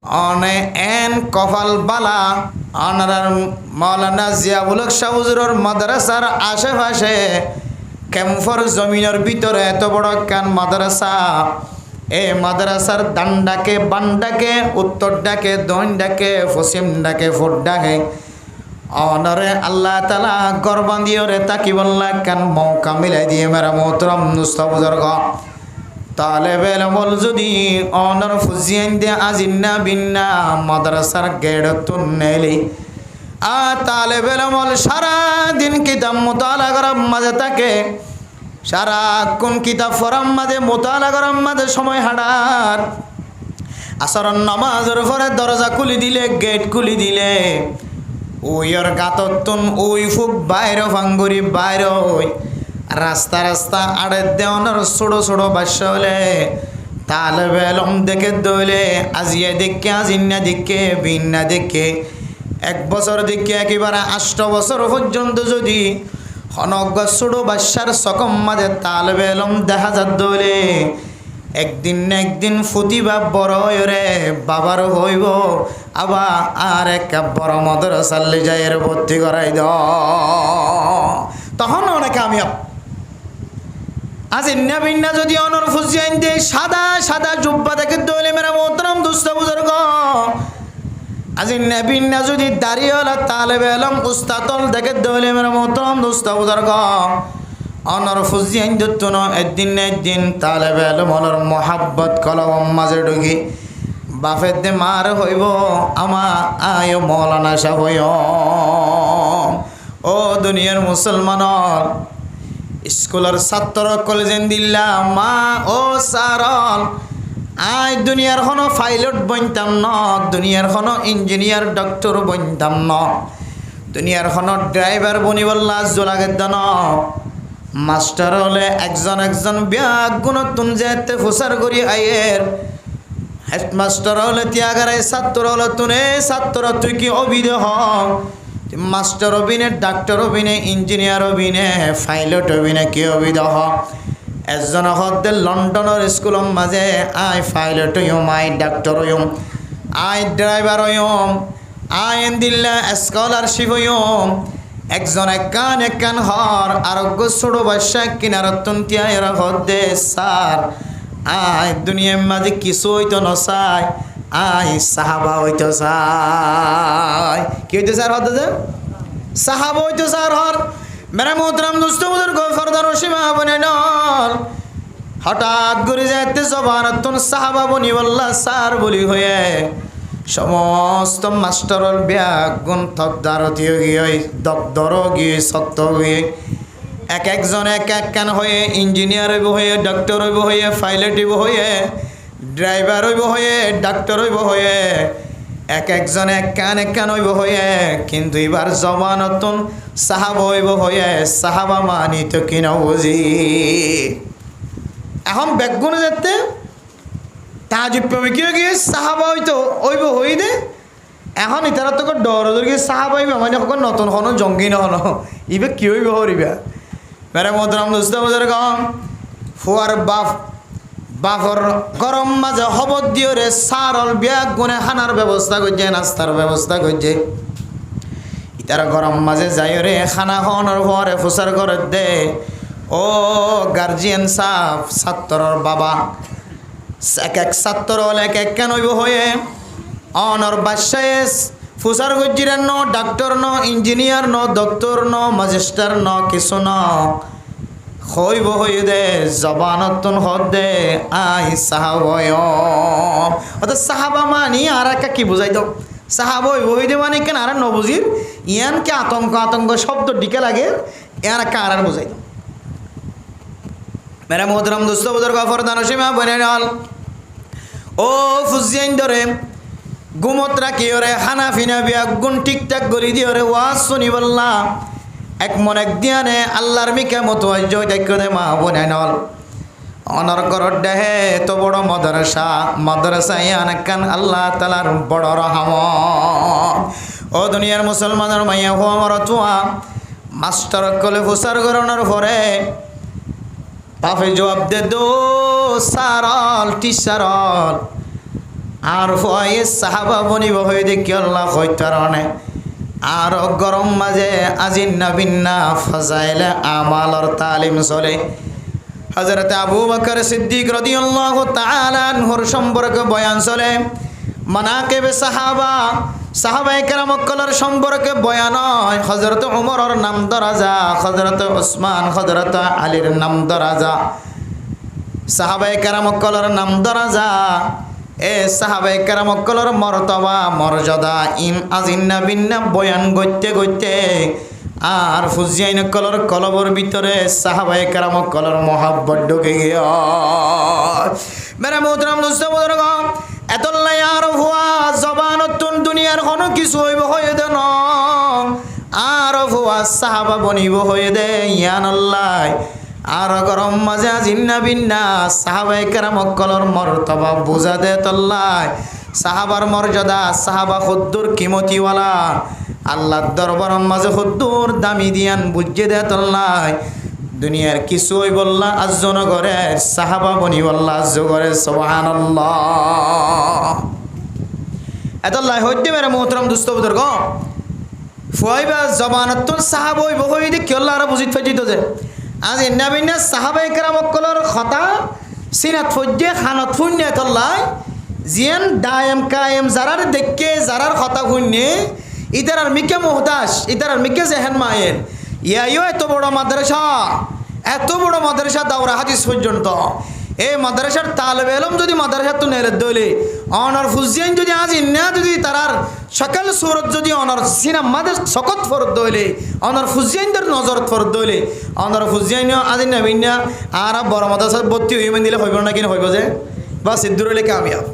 অনে এন কপাল বালা অনারার মাওলানা জিয়াউল হক শাহ হুজুরের মাদ্রাসার আশেপাশে ক্যাম্পর জমিনের ভিতরে এত বড় কান মাদ্রাসা। এই মাদ্রাসার ডান্ডাকে বান্ডাকে, উত্তর ডাকে দইন ডাকে, পশ্চিম ডাকে ফুট ডাকে। অনরে আল্লাহ তালা গরবান্দিয়রে তাকি বললা কান মৌকা মিলাই দিয়ে মেরা মোহতরম নুস্তা বুজুর্গ তালেবে বল যদি অনর ফুজিয়ান দে আজিন্না বিন্না মাদ্রাসার গেড় তুন্নেলি আ তালেবে বল সারা দিন কিতাব মুতালা করার মাঝে থাকে, সারা কোন কিতাব ফরাম মাঝে মুতালা করার মাঝে সময় হাঁটার। আসর নামাজের পরে দরজা খুলি দিলে, গেট খুলি দিলে ওইর গাততুন ওই ফুক বাইরে ভাঙ্গুরি বাইরে ওই রাস্তা রাস্তা আড়ে দেওয়ানোর ছোটো ছোটো বাসা হলে তালেবে এলম দেখে দইলে আজিয়া দেখে আজিন্না দেখে বিন্না দেখে 1 বছর দেখে একেবারে 8 বছর পর্যন্ত যদি হনজ্ঞ ছোটো বাসার সকম মাঝে তালেবে এলম দেখা যাত দইলে একদিন না একদিন প্রতিভা বড় রে বাবার হইব, আবার আর এক বড় মাদ্রাসার লিজায়ের ভর্তি করাই দ তখন অনেক আমি আজ বিন্না যদি অনর ফুজিয়ান দিয়ে সাদা সাদা জুব্বা দেখে দইলে মেরা মোহতরম দুস্থ বুজুর্গ আজ বিন্না যদি দাঁড়িয়েলা তালেবে এলম উস্তাতল দেখে দইলে মেরা মোহতরম দুস্থ বুজুর্গ অনর ফুজিয়ান দুতুন একদিন না একদিন তালেবে এলম অনর মোহাব্বত কলম মাঝে ঢুকি বাফের দে মার হইব আমা আয় মৌলানা সাহ হইয়। ও দুনিয়ার মুসলমানর স্কুলের ছাত্র কলেজেন দিল্লা মা ও সারল আয় দুনিয়ার হনো পাইলট বনতাম ন, দুনিয়ার হনো ইঞ্জিনিয়ার ডক্টর বনতাম ন, দুনিয়ার হনো ড্রাইভার বনিবল্লা জোলাগের দান মাস্টার হলে একজন একজন ব্যাগ গুণ তুন যেতে ফুসার করি আয়ের হেডমাস্টার হলে ত্যাগারায় ছাত্র হলে তুনে ছাত্র তুই কি অবিধে হ মাস্টার অভিনে ডাক্তার অভিনে ইঞ্জিনিয়ার অভিনে পাইলট অভিনে কি অবিধ হ একজন হদ্দে লন্ডনের স্কুলের মাঝে আই পাইলট হইম আই ডাক্তার হইম আই ড্রাইভার হইম আই দিল্লা স্কলারশিপ হইম একজন একান হর আরোগ্য ছোট বাসা কিনার তন্তিয়া এরা হদ্দে সার আই দুনিয়ার মাঝে কিছু হইতো নসাই আই সাহাবা হইতো চাই কি হইতো স্যার হতে সাহাবা হইতো স্যার হর মেরা মোহতরম দুস্থ বুজুর্গ ফরদার সীমা বনে নল হঠাৎ ঘুরে যাইতে জবানতুন সাহাবা বনি বললা স্যার বলি হয়ে সমস্ত মাস্টারল ব্যাগ গুণ থকদারতি গিয়ে দপ্তর গিয়ে সত্য গিয়ে এক একজন এক কান হয়ে ইঞ্জিনিয়ার হইব হয়ে ডক্টর হইব হয়ে পাইলট হইব হয়ে ড্রাইভার হইব হয়ে ডাক্তার হইব হয়ে এক একজন এক কান হইব হয়ে কিন্তু এবার জবানতুন সাহাবা হইব হয়ে সাহাবা মানি তো কিনা বুঝি এখন বেগুনে যেতে তাজিব পাবে কি গিয়ে সাহাবা হইতো হইব হই দে এখন ইতারা তোকে ডর গিয়ে সাহাবা হইবে মানে কখন নতুন হনো জঙ্গি নহন ইবে কি হইব হরিবা মেরে মোহতরম দোস্ত বুজুর্গ ফুয়ার বাফর গরম মাঝে হবত দিয়ে রে সারল ব্যাগ গুনে খানার ব্যবস্থা করছে নাস্তার ব্যবস্থা করছে ইতারা গরম মাঝে যাই রে খানা খাওয়ানোর পরে ফুসার করে দে ও গার্জিয়ান সাহ ছাত্রর বাবা এক এক ছাত্র হলে এক এক কেন হইব হয়ে অনর বাসায় ফুসার গজ্জিরের ন ডাক্তার ন ইঞ্জিনিয়ার ন ডক্টর ন ম্যাজিস্টার ন কিছু ন হইব হই দে জবানতুন হদ দে আই সাহাবয় অর্থাৎ সাহাবা মানি আর একটা কি বুঝাই দাও সাহাবা হইব হই দে মানে কেন আর নবুজির ইয়ানকে আতঙ্ক শব্দ ডিকে লাগে ইয়ার একটা আর বুঝাই দাও মেরা মোহতরম দোস্ত বুজুর্গ ফরদান সীমা বনে নল ও ফুজিয়ান ধরে গুমত রাখি ওরে খানা ফিনা বিয়া গুণ ঠিকঠাক গলি দিয়ে ওরে ওয়াজ শুনি বললা এক মন এক দিয়ানে আল্লাহর মিকে মতো জয় দেখে মা বনে নল অনর করর দেহে তো বড় মাদ্রাসা ইয়ান আল্লাহ তালার বড় রহমত ও দুনিয়ার মুসলমানের মাইয়া হো আমার চুয়া মাস্টার কলে ফুসার গরনের পরে পাফে জবাব দে দো সারল টিচারল আর ফুয়াইয়ে সাহাবা বনিব হয়ে দেখি আল্লাহ হইতারণে আর গরম মাঝে আজিন্না বিন্না ফাজাইলে আমালর তালিম চলে হযরত আবু বকর সিদ্দিক রাদিয়াল্লাহু তাআলা আনহুর সম্পর্কে বয়ান চলে মানাকিব সাহাবায়ে কেরাম কলর সম্পর্কে বয়ান হয় হযরত ওমরের নাম দরাজা হযরত ওসমান হযরত আলীর নাম দরাজা সাহাবায়ে কেরাম কলর নাম দরাজা এ সাহাবায়ে কেরাম কলর মর্তবা মর্যাদা আজিন্না বিন্না বয়ান গইতে গইতে আর ফুজিয়াইন কলর কলবর ভিতরে সাহাবায়ে কেরাম কলর মোহাব্বত ঢুকে গিয়া মেরা মোহতরম দোস্ত বুজুর্গ এতলাই আর হুয়া জবানতুন দুনিয়ার কোনো কিছু হইব হয়ে দেন আর হুয়া সাহাবা বনিব হয়ে দে ইয়ান আল্লাহ আর গরম মাঝে জিন্না বিন্না সাহাবায়ে কেরাম কলর মর্তবা বুঝা দে তল্লাই সাহাবার মর্যাদা সাহাবা খুদ্দুর কিমতিওয়ালা আল্লাহর দরবারের মাঝে খুদ্দুর দামি দিয়ান বুঝে দে তল্লাই দুনিয়ার কিছু হই বললা আজ্জন করে সাহাবা বনি বললা আজ্জ করে সুবহানাল্লাহ এতল্লাই হইতে মেরে মোহতরম দুস্থ বুজুর্গ ফুয়াইবা জবানতুন সাহাবা হইব হই দেখি আল্লাহ আর বুঝিত ফাইজিত যে আজ ইন্নাবিন্না সাহাবায়ে কেরাম কলর কথা সিনাত ফজ্জে খানত ফুন্নে তল্লাই জিয়ান দায়েম কায়েম জারার দেখকে জারার কথা ফুন্নে ইতার আর মিকে মুহতাজ ইতার আর মিকে জেহেন মায়ের ইয়াইও এত বড় মাদ্রাসা দাওরা হাদিস পর্যন্ত এই মাদ্রাসার তালেবে ইলম যদি মাদ্রাসা তো নেরে দইলে অনার ফুজিয়ান যদি আজ ইন্না যদি তারার সকল সুরত যদি অনার সিনাম মাদের সকত ফরত দইলে অনার ফুজিয়ানদের নজরত ফরত দইলে অনার ফুজিয়ান আজ নবিনা আর বড় মাদ্রাসা ভর্তি হইবেন দিলে হইব না কিনা হইব যে বা সিদ্ধুর হলে কামিয়াব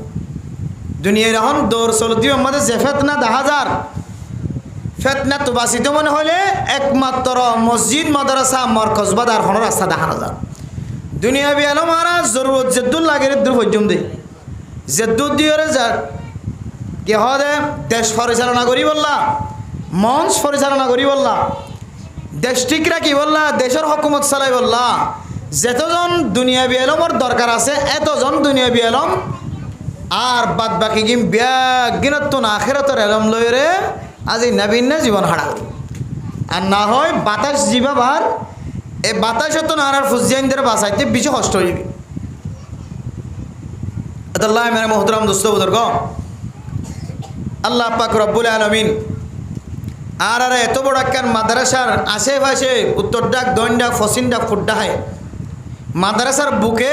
দুনিয়ার এখন দৌড় চলতি আমাদের যে ফেতনা 10,000 ফেতনা তো বাঁচিত মনে হলে একমাত্র মসজিদ মাদ্রাসা মরকজ বাদার হন রাস্তা দেখানো যায় দুনিয়া বিয়ালো মারা জরুরত জেদ্দুল লাগে দূর পর্যন্ত দে জেদ্দুল দিয়ে যার কে হদে দেশ পরিচালনা করি বললা মঞ্চ পরিচালনা করি বললা দেশ ঠিক রাখি বললা দেশের হকুমত চালাই বললা যেতজন দুনিয়া বিয়ালমর দরকার আছে এতজন দুনিয়া বিয়ালম আর বাদ বাকি গিম বিয়াগিনত না আখেরাতর এলম লইরে আজি নবীন জীবন হারা আর না হয় বাতাস জীবাবার এই বাতাসে তো নারার ফুজিয়ানদের বাঁচাইতে বেশি কষ্ট হইবে আল্লাহ মেরে মোহতরম দোস্ত বুজুর্গ আল্লাহ পাক রব্বুল আলামিন আর এত বড় একখান মাদ্রাসার আশেপাশে উত্তর ডাক দইন ডাক ফসিন ডাক ফুড্ডা হয় মাদ্রাসার বুকে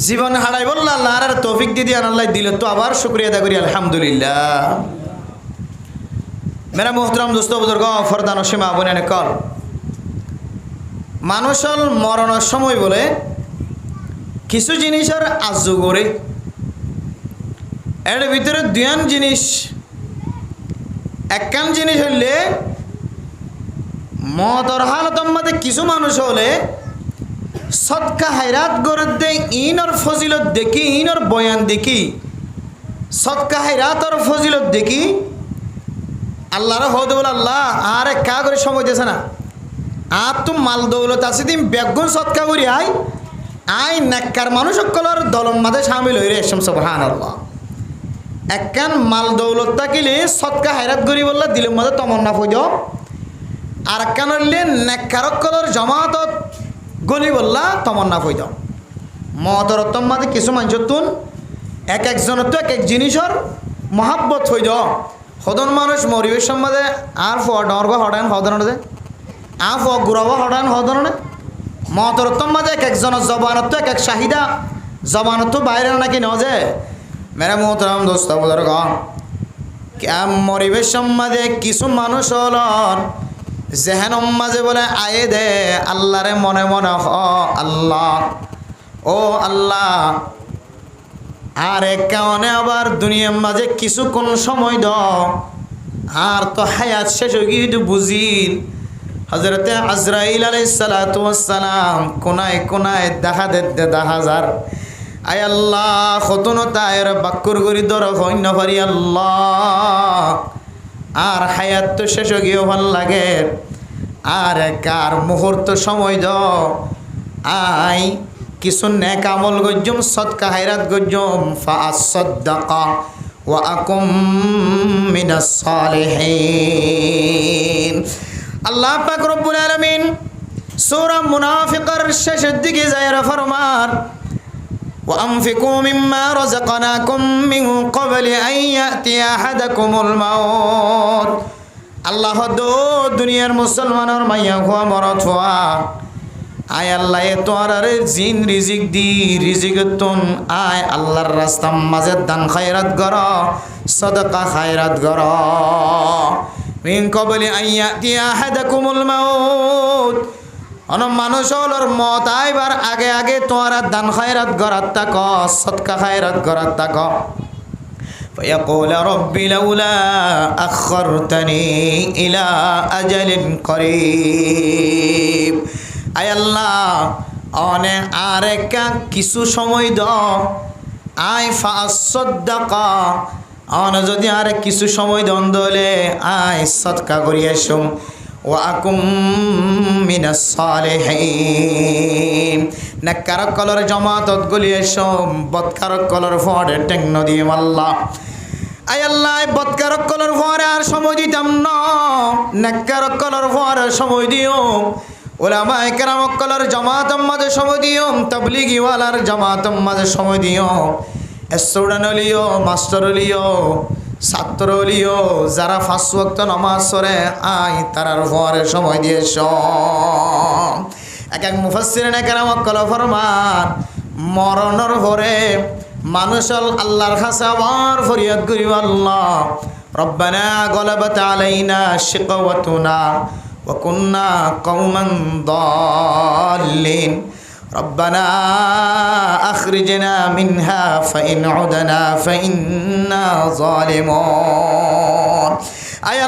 জীবন হারাই বললা আল্লাহ আর তৌফিক দিদি আল্লাহ দিল তো আবার শুকরিয়া আদা করি আলহামদুলিল্লাহ মেরা মোহতরম দোস্ত বুজুর্গ ফরদান সীমা বনে কল মানুষের মরণের সময় বলে কিছু জিনিসের আজ্জ করে এর ভিতরে দুয়ান জিনিস একখান জিনিস হইলে মতর হালতর মধ্যে কিছু মানুষ হলে সৎকা হায়রাত গড়ে দে ইনর ফজিলত দেখি ইনর বয়ান দেখি সৎকা হায়রাতর ফজিলত দেখি আল্লাহর হদ বলে আল্লাহ আরে কা করে সময় দিয়েছে না আর তো মাল দৌলত আছে তুমি বেগুন সৎকা করি আই নাক্কার মানুষ সকলের দলন মাঝে সামিল হয়ে রেশম সুবহানাল্লাহ একখান মাল দৌলত থাকিলে সৎকা হায়রাত করি বললা দিলের মাঝে তমন্না ফজ আর একখান হইলে নাক্কার সকলের জমাতত গলি বললা তমন্না ফজ মতরত্তম মাঝে কিছু মানুষ তুন এক একজনের তো এক এক জিনিসের মহাব্বত হয়ে যাও সদন মানুষ মরিবের সম্বন্ধে আর ফর হটান হদন আফ গুরব হটান হদন মতরত্তম মাঝে এক একজনের জবানত এক এক চাহিদা জবানত বাইরে নাকি নজে মেরা মোহতরম দোস্ত বুজুর্গ মরিবের সম্বন্ধে কিছু মানুষ হল জেহেন মাঝে বলে আয়ে দে আল্লাহরে মনে মনে হ আল্লাহ ও আল্লাহ আর এক কারণে আবার দুনিয়ার মাঝে কিছুক্ষণ সময় দাও আর তো হায়াত শেষ হয়ে গিয়ে বুঝিন হযরতে আজরাইল আলাইহিস সালাতু ওয়াস সালাম কোনায় কোনায় দেখা যার আয় আল্লাহ খতনতায়ের বাক্কুর গরি দর হইন পারি আল্লাহ আর হায়াত তো শেষ হয়ে গিয়ে ভাল লাগে আর কার মুহূর্ত সময় দাও আই কিছু নেক আমল গজ্জম সদকা হায়রাত গজ্জম ফাআসাদাকা ওয়া আকুম মিনাস সালিহিন। আল্লাহ পাক রব্বুল আলামিন সূরা মুনাফিকের শেষের দিকে যায়রা ফরমান ওয়া আনফিকু মিম্মা রাযাকনাকুম মিন ক্বাবলি আন ইয়াতিয়া আহাদাকুমুল মাউত। আল্লাহ দো দুনিয়ার মুসলমানের মাইয়া হওয়া মরত হওয়া আয় আল্লাহ এত আর জিন রিজিক দি রিজিক তুন আয় আল্লাহর রাস্তার মাঝে দান খায়রাত গর সদকা খায়রাত গর মিন ক্বাবলি আন ইয়াতিয়া আহাদাকুমুল মাউত। অন মানুষ হলোর মত আইবার আগে আগে তোরা দান খায়রাত গরাত তাক সদকা খায়রাত গরাত তাক। فيقول رب لولا أخرتني إلى أجل قريب। আয় আল্লাহ অনে আরেকা কিছু সময় দাও আয় ফাসাদ্দাকা অনে যদি আরে কিছু সময় দন দলে আয় সদকা করি আসুম ওয়া আকুম মিনাস সালিহিন। নেককারক কলর জামাতত গলি আসুম বদকারক কলর ফড়ে টেং নদী আল্লাহ। আয় আল্লাহ বদকারক কলর ফড়ে আর সময় দিতাম না নেককারক কলর ফড়ে সময় দিও উলামায়ে কেরাম কলর জামাতম মাঝে সময় দিও তাবলীগি ওয়ালার জামাতম মাঝে সময় দিও স্টুডেন্ট লিও মাস্টার লিও ছাত্র লিও যারা 5 ওয়াক্ত নামাজ পড়ে আয় তারার ফরে সময় দিয়েছ। এক এক মুফাসসিরিনে কেরাম কল ফরমান মরণের পরে মানুষ আল্লাহর কাছে আবার ফরিয়াদ করিব আল্লাহ রব্বানা গলাবাত আলাইনা শিকওয়াতুনা ওয়া কুন্না কওমান দাল্লিন ربنا أخرجنا منها فإن عدنا فإنا ظالمون। أي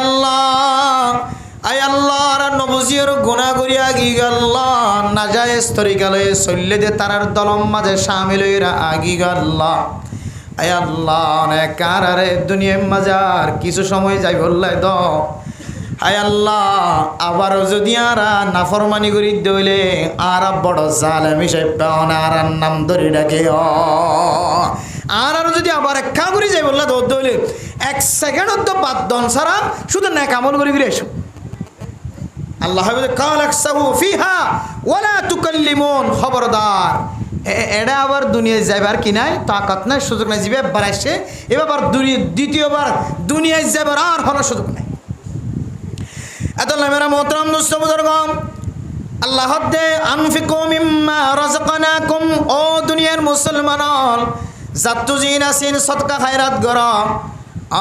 الله নবজির গুনাহ করিয়া গিয়াল্লাহ নাজায়েজ তরিকালে চললে দে তারার দলম মাঝে শামিল হইরা আগি গিয়াল্লাহ। আয় আল্লাহ অনেক কারারে দুনিয়ার মাজার কিছু সময় যাই বললাই দ। আয় আল্লাহ আবার যদি আরা নাফরমানি করি দইলে আর বড় জালেম হিসেবে আর নাম ধরে ডাকে আর যদি আবার একা করি যাই বললা দইলে 1 সেকেন্ড তো বাদ দন সারা শুধু নেক আমল করি করে এসো। আল্লাহ কাল আকসাহু ফিহা ওয়ালা তুকাল্লিমুন। খবরদার এটা আবার দুনিয়ায় যাইবার কি নাই তাকাত নাই সুযোগ নাই যাবে বাড়াইছে এবার দ্বিতীয়বার দুনিয়ায় যাবার আর হওয়ার সুযোগ নাই। মেরা মোহতরম দোস্ত বুজুর্গম আল্লাহ দে আনফিকু মিম্মা রাযাকনাকুম। ও দুনিয়ার মুসলমান জাতু জিন আসিন সদকা খায়রাত গর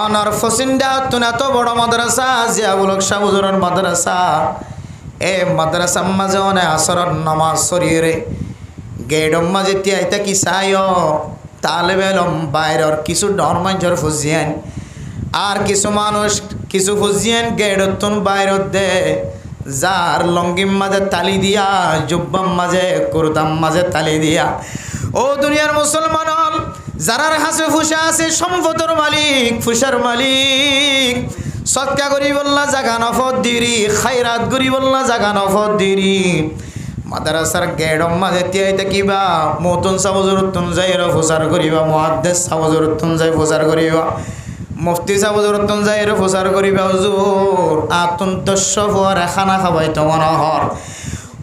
অনর ফসিন্দা তুনা তো বড় মাদ্রাসা জিয়াউল হক শাহ হুজুরের মাদ্রাসা এ মাদ্রাসা মাঝে অনে আসরের নামাজ শরীরে গেডম মাঝে তিয়াইতা কি চাইও তালেবে এলম বাইরের কিছু ডর মানুষের ফুজিয়ান আর কিছু মানুষ কিছু ফুজিয়ান গেডতুন বাইরত দে যার লঙ্গিম মাঝে তালি দিয়া জুব্বাম মাঝে কুরতাম মাঝে তালি দিয়া। ও দুনিয়ার মুসলমান যারার হাসে ফুসা আছে সম্পদের মালিক ফুসার মালিক সদকা করি বললা জাগা নফত দিরি খায়রাত করি বললা জাগা নফত দিরি মাদ্রাসার গেডম মাঝে তিয়াইতে কিবা মতুন সাবজুরতুন যাইর ফুসার করিবা মুহাদ্দিস সাবজুরতুন যাই ফুসার করিবা মুফতি সাবজুরতুন যাইর ফুসার করিবা। হুজুর আতুন 10 ফুয়ারে খানা খাবাই তো মনোহর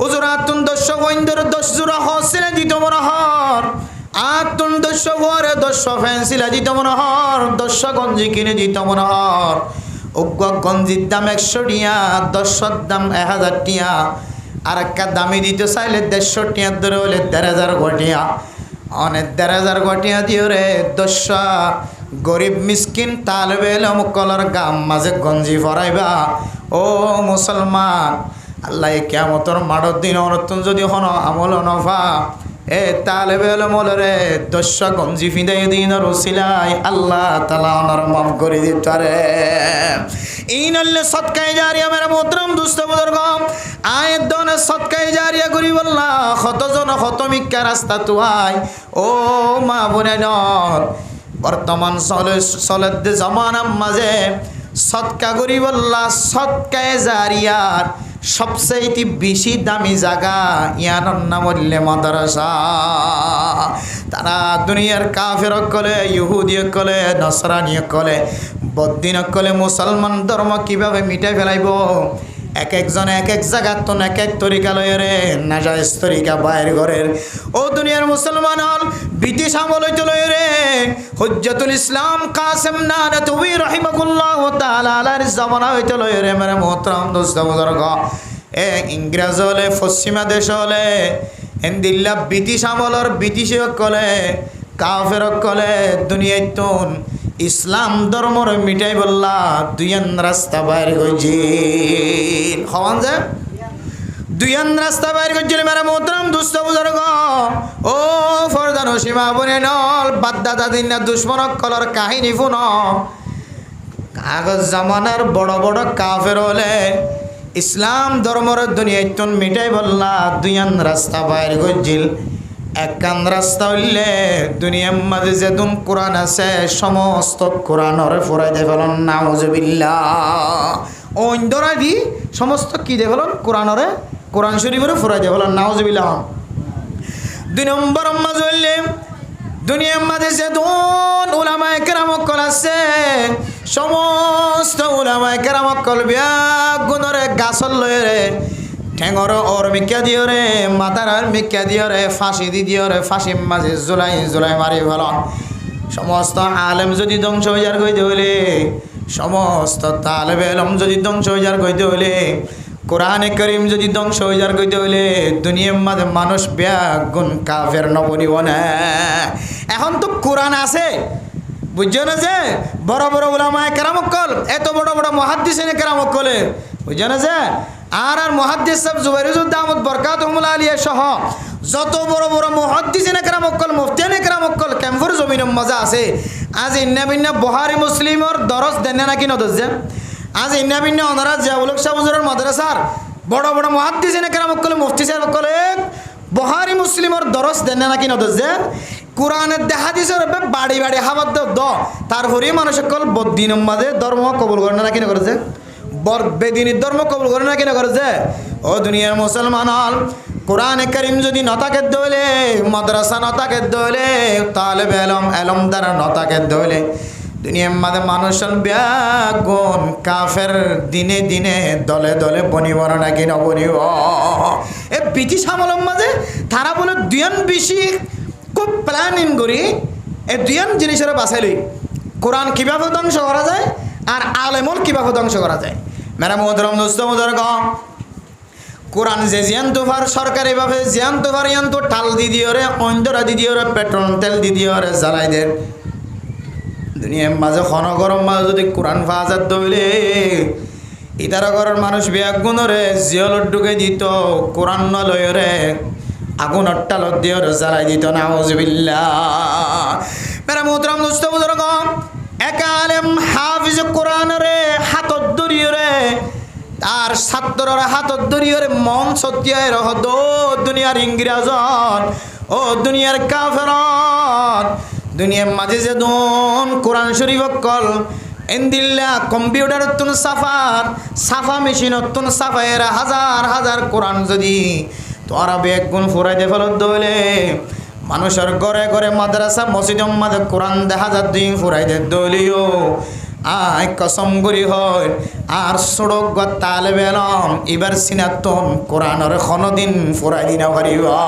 হুজুর আতুন 10 বইন্দর 10 জোড়া হসিলে দিত মনোহর আতুন 10 ফুয়ারে 10 ফ্যান্সিলা দিত মনোহর 10 গঞ্জি কিনে দিত মনোহর। উগ্র গঞ্জির দাম 100 টিয়া 10 দাম 1000 টিয়া আর একটা দামি দিতে চাইলে 150 টিয়ার ধরে হলে 1000 গটিয়া অনেক 1000 গটিয়া দিও রে 10 গরিব মিসকিন তালেবে ইলম কলর গাম মাঝে গঞ্জি ফরাইবা। ও মুসলমান আল্লাহ কিয়ামতের মাঠের দিন অনতুন যদি হন আমল নফা এ তালেবে ইলম রে 10 গঞ্জি ফিদাই দিনের ওসিলাই আল্লাহ তাআলা ওনার মাফ করে দিতে পারে। ইনাল্লে সদকায়ে জারিয়া মেরা মোহতরম দোস্ত বুজুর্গ আয়ের দনে সদকায়ে জারিয়া করি বললা কতজন কত মিক্কা রাস্তা তুয়াই। ও মা বোনেন বর্তমান চলে জামানার মাঝে সদকা করি বললা সদকায়ে জারিয়ার সবচেয়ে বেশি দামি জায়গা ইয়ানোর নাম হইলে মাদ্রাসা। তারা দুনিয়ার কাফের কলে, ইহুদি কলে, নসরানি কলে, বদ্দিন কলে মুসলমান ধর্ম কিভাবে মিটাই ফেলাইব, এক একজন এক এক জায়গার তো এক এক তরিকা লয় রে, নাজায়েজ তরিকা বাইর ঘরের। ও দুনিয়ার মুসলমান হল ব্রিটিশ আমল হইতে লয় রে। হুজ্জাতুল ইসলাম কাসেম নানাতবি রাহিমাহুল্লাহ তাআলা আলার জামানা হইতে লয় রে মেরে মোহতরম দোস্ত বুজুর্গ। এ ইংরেজ হলে, পশ্চিমা দেশ হলে, হিন্দিল্লা ব্রিটিশ আমলর ব্রিটিশ কলে, কাফের কলে দুনিয়ায় তুন ইসলাম ধর্মর মিটাই বললা দুইয়ান রাস্তা বাইর গজিল হওয়ান যে দুইয়ান রাস্তা বাইর গজিল মেরা মোহতরম দুস্থ বুজুর্গ। ও ফরদান সীমা বনে নল বাদদাদা দিন না দুশ্মন কলর কাহিনী ফুন। কাগজ জামানার বড় বড় কাফের হলে ইসলাম ধর্মর দুনিয়ায় তুন মিটাই বললা দুইয়ান রাস্তা বাইর গজিল। একখান রাস্তা হইলে দুনিয়ার মাঝে যেদিন কোরআন আছে সমস্ত কোরআনরে ফুরাই দে ফেলন নাউজুবিল্লাহ। অন্ধরা দি সমস্ত কি দে ফেলন কোরআনরে, কোরআন শরীফরে ফুরাই দে ফেলন নাউজুবিল্লাহ। 2 নম্বর মাঝে হইলে দুনিয়ার মাঝে যেদিন উলামায়ে কেরাম কল আছে সমস্ত উলামায়ে কেরাম কল বিয়া গুণরে গাছল লয়ে রে ঠেঙর ওর মিক্কা দিও রে, মাথার আর মিক্কা দিও রে, ফাঁসি দি দিও রে, ফাঁসির মাঝে জুলাই জুলাই মারি ফেলন। সমস্ত আলেম যদি ধ্বংস হয়ে যার কইতে হইলে, সমস্ত তালেবে ইলম যদি ধ্বংস হয়ে যার কইতে হইলে, কোরআনে করিম যদি ধ্বংস হয়ে যার কইতে হইলে দুনিয়ার মাঝে মানুষ ব্যাগুন কাফের নবনিব না। এখন তো কোরআন আছে বুঝছো না, যে বড় বড় উলামায়ে কেরাম কল, এত বড় বড় মুহাদ্দিসিনে কেরাম কলে বুঝছো না, যে আর মুহাদ্দিস সাহেব জুবাইরুদ্দিন আহমদ বরকাতুহুল আলিয়া সহ যত বড় বড় মুহাদ্দিসিনে কেরাম কল, মুফতিয়ানে কেরাম কল ক্যাম্পর জমিনের মজা আছে। আজ ইন্না বিন্না বুখারী মুসলিমর দরস দেন নাকি নদজ, যে আজ ইন্না বিন্না ওনারা জিয়াউল শাহ হুজুরের মাদ্রাসার বড় বড় মুহাদ্দিসিনে কেরাম কল, মুফতি সাহেব কলে বুখারী মুসলিমর দরস দেন নাকি নদজ, যে কোরআনের হাদিসের বাড়ি বাড়ি হাবাদ দ তারপরে মানুষ কল বদ্দিনের মাঝে ধর্ম কবুল করে না কিনা করেছে, বেদিনীর ধর্ম কবুল করে না কিনা করেছে। ও দুনিয়ার মুসলমান হল কোরআনে কারীম যদি নতাকে দইলে, মাদ্রাসা নতাকে দইলে, তালেবে ইলম ইলম দ্বারা নতাকে দইলে দুনিয়ার মাঝে মানুষের ব্যাগুন কাফের দিনে দিনে দলে দলে বনিব না কি নবনিব। এ ব্রিটিশ আমলের মাঝে তারা বলে দুইয়ান বেশি খুব প্ল্যানিং করি এই দুইয়ান জিনিসের বাঁচাইলই কোরআন কীভাবে ধ্বংস করা যায় আর আলেমল কীভাবে ধ্বংস করা যায়। মেরা মোহতরম দোস্ত বুজুর্গ, কোরআন যে জিয়ান তোফার সরকারিভাবে জিয়ান তোফার ইয়ান তো টাল দি দিও রে, অন্ধরা দি দিও রে, পেট্রোল তেল দি দিও রে, জ্বালাই দেন দুনিয়ার মাঝে খন গরম মাঝে যদি কোরআন ফাজাত দইলে ইতারা ঘরের মানুষ বেগুনরে জিয়লত ঢুকে দিত, কোরআন নলয় রে আগুনের টালত দিও রে জ্বালাই দিত নাউজুবিল্লাহ। মেরা মোহতরম দোস্ত বুজুর্গ, এক আলেম হাফিজ কোরআন রে হাতত ধরিও রে তার ছাত্রর হাতত ধরিও রে মন সত্যায় রহদ দুনিয়ার ইংরেজন, ও দুনিয়ার কাফেরন দুনিয়ার মাঝে যে দুন কোরআন শরীফ কল ইন্দিল্লা কম্পিউটার তুন সাফার সাফা মেশিন তুন সাফায়ের হাজার হাজার কোরআন যদি তোরা বেগুন ফুরাই দে ফেলত দইলে মানুষের ঘরে ঘরে মাদ্রাসা মসজিদের মাঝে কোরআন দেখা যা দিন ফুরাই দে দলিও আয় কসম করি হয় আর সড়ক তালেবে ইলম এবার সিনাতন কোরআনের কোনদিন ফুরাই দিনা পারিবা,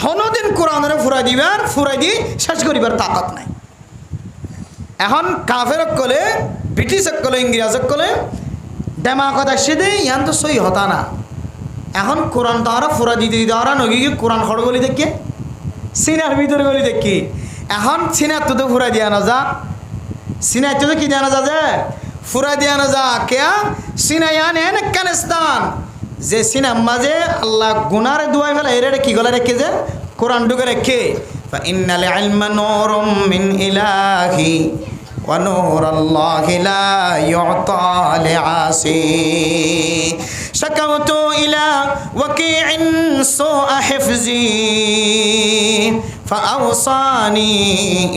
কোনদিন কোরআনের ফুরাই দিবার ফুরাই দি শেষ করিবার তাকত নাই। এখন কাফের কলে ব্রিটিশ কলে ইংরেজ কলে ডেমা কথা সেদে ইয়ান তো সই হতা না। এখন কোরআন তাহারা ফুরা দিতে দিতে ওরা নগি কোরআন খড় গলি দেখি সিনার ভিতরে গলি দেখি, এখন সিনার তো ফুরা দিয়া না যা, সিনার তো কি জানা যা যে ফুরা দিয়া না যা কেয়া সিনায়ান এন কানেস্তান যে সিনার মাঝে আল্লাহ গুনারে দুয়াই ফেলা এরে কি গলা রেখে যে কোরআন ঢুকে রেখে ইন্নাল ইলমা নূরুম মিন ইলাহি ওয়া নূরুল্লাহি লা ইউতা লিআসি শাকাউতু ইলা ওয়াকি'in সুআ হিফজি ফাআওসানি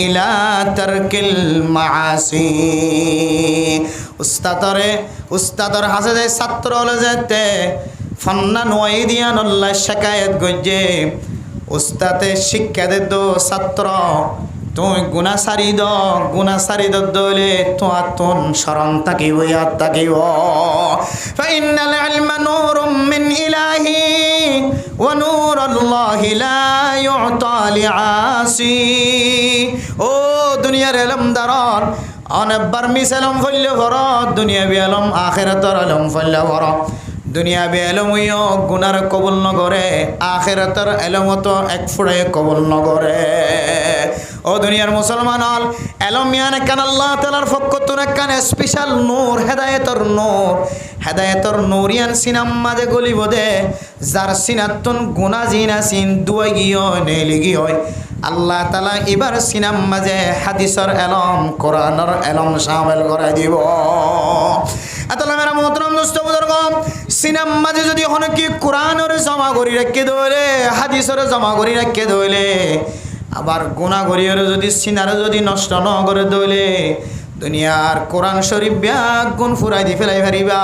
ইলা তারকিল মাআসি। উস্তাদর হাসে যায় ছাত্র হলে যেতে ফান্না নোয়াই দিয়া নল্লা শেখায়ত গজ্জে উস্তাদে শিক্ষা দে দো ছাত্র তুই গুণা সারি দলে তো আতুন শরণ তাকিব ইয়াদ তাকিব। ফাইন্নাল ইলমা নূরুম মিন ইলাহি ওয়া নূরুল্লাহি লা ইউতা লিআসি। ও দুনিয়ার ইলম দারন অনেকবার মিস ইলম ফইলে ভর, দুনিয়াবি ইলম আখিরাতের ইলম ফইলে ভর। দুনিয়াবি এলম হইও গুনার কবুল নগরে, আখিরাতের এলম তো এক ফুড়ে কবুল নগরে। ও দুনিয়ার মুসলমান হল এলম ইয়ান কান আল্লাহ তাআলার পক্ষ থেকে কান স্পেশাল নূর হেদায়েতর নূর ইয়ান সিনাম মাঝে গলি বদে যার সিনাতুন গুনাহ জিনা সিন দুই গিও নেলি গিও আল্লাহ তাআলা এবার সিনাম মাঝে হাদিসের এলম কোরআনের এলম শামিল করে দিব। আতালা মেরা মোহতরম দোস্ত বুজুর্গ, সিনাম মাঝে যদি হন কি কোরআনের জমা করি রাখে দইলে, হাদিসের জমা করি রাখে দইলে, আবার গুনাহ করিয়ে যদি সিনারে যদি নষ্ট ন করে দইলে দুনিয়ার কোরআন শরীফ ব্যাগ গুণ ফুরাই দি ফেলাই পারিবা,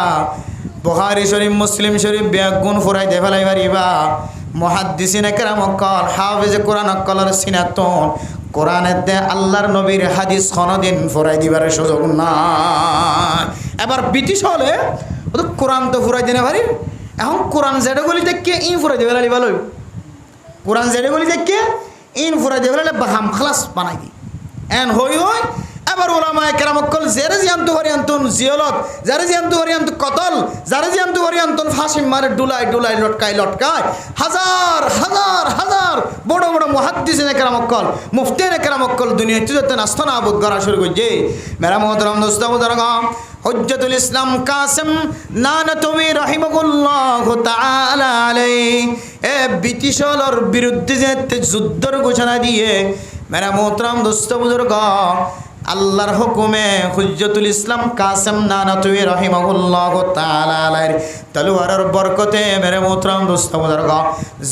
বুখারী শরীফ মুসলিম শরীফ ব্যাগ গুণ ফুরাই দি ফেলাই পারিবা। মুহাদ্দিসিনে কেরাম অক্কল হাফেজে কোরআন অক্কলের সিনাতন কোরআনের দে আল্লাহর নবীর হাদিস কোনদিন ফুরাই দিবার সুযোগ নাই। এবার ব্রিটিশ হলে কোরআন তো ফুরাই দিনে পারি, এখন কোরআন যেটা গলি দেখে ইন ফুরাই দেবে লালি ভালো, কোরআন যেটা গলি দেখে ইন ফুরাই দেবে লালি বাহাম খালাস বানাই দি এন হই এবার ওলামায়ে কেরাম অক্কল যারে জিয়ান্তু হরিয়ান্তন জিয়লত, যারে জিয়ান্তু হরিয়ান্ত কতল, যারে জিয়ান্তু হরিয়ান্তন ফাঁসি মারে ডুলাই লটকায় হাজার হাজার হাজার বড় বড় মুহাদ্দিসিনে কেরাম অক্কল মুফতিনে কেরাম অক্কল দুনিয়া তুজতে নাস্তানা আবুদ করা শুরু করছে। মেরা মোহতরম দোস্ত বুজুর্গ, হুজ্জতুল ইসলাম কাসেম নানতবী রাহিমাহুল্লাহু তাআলা আলাইহি এ ব্রিটিশর বিরুদ্ধে যে যুদ্ধের ঘোষণা দিয়ে মেরা মোহতরম দোস্ত বুজুর্গ আল্লাহর হুকুমে হুজ্জতুল ইসলাম কাসেম নানতবী রাহিমাহুল্লাহু তাআলা আলাইহির তলোয়ারের বরকতে মেরে মোহতরম দোস্ত বুজুর্গ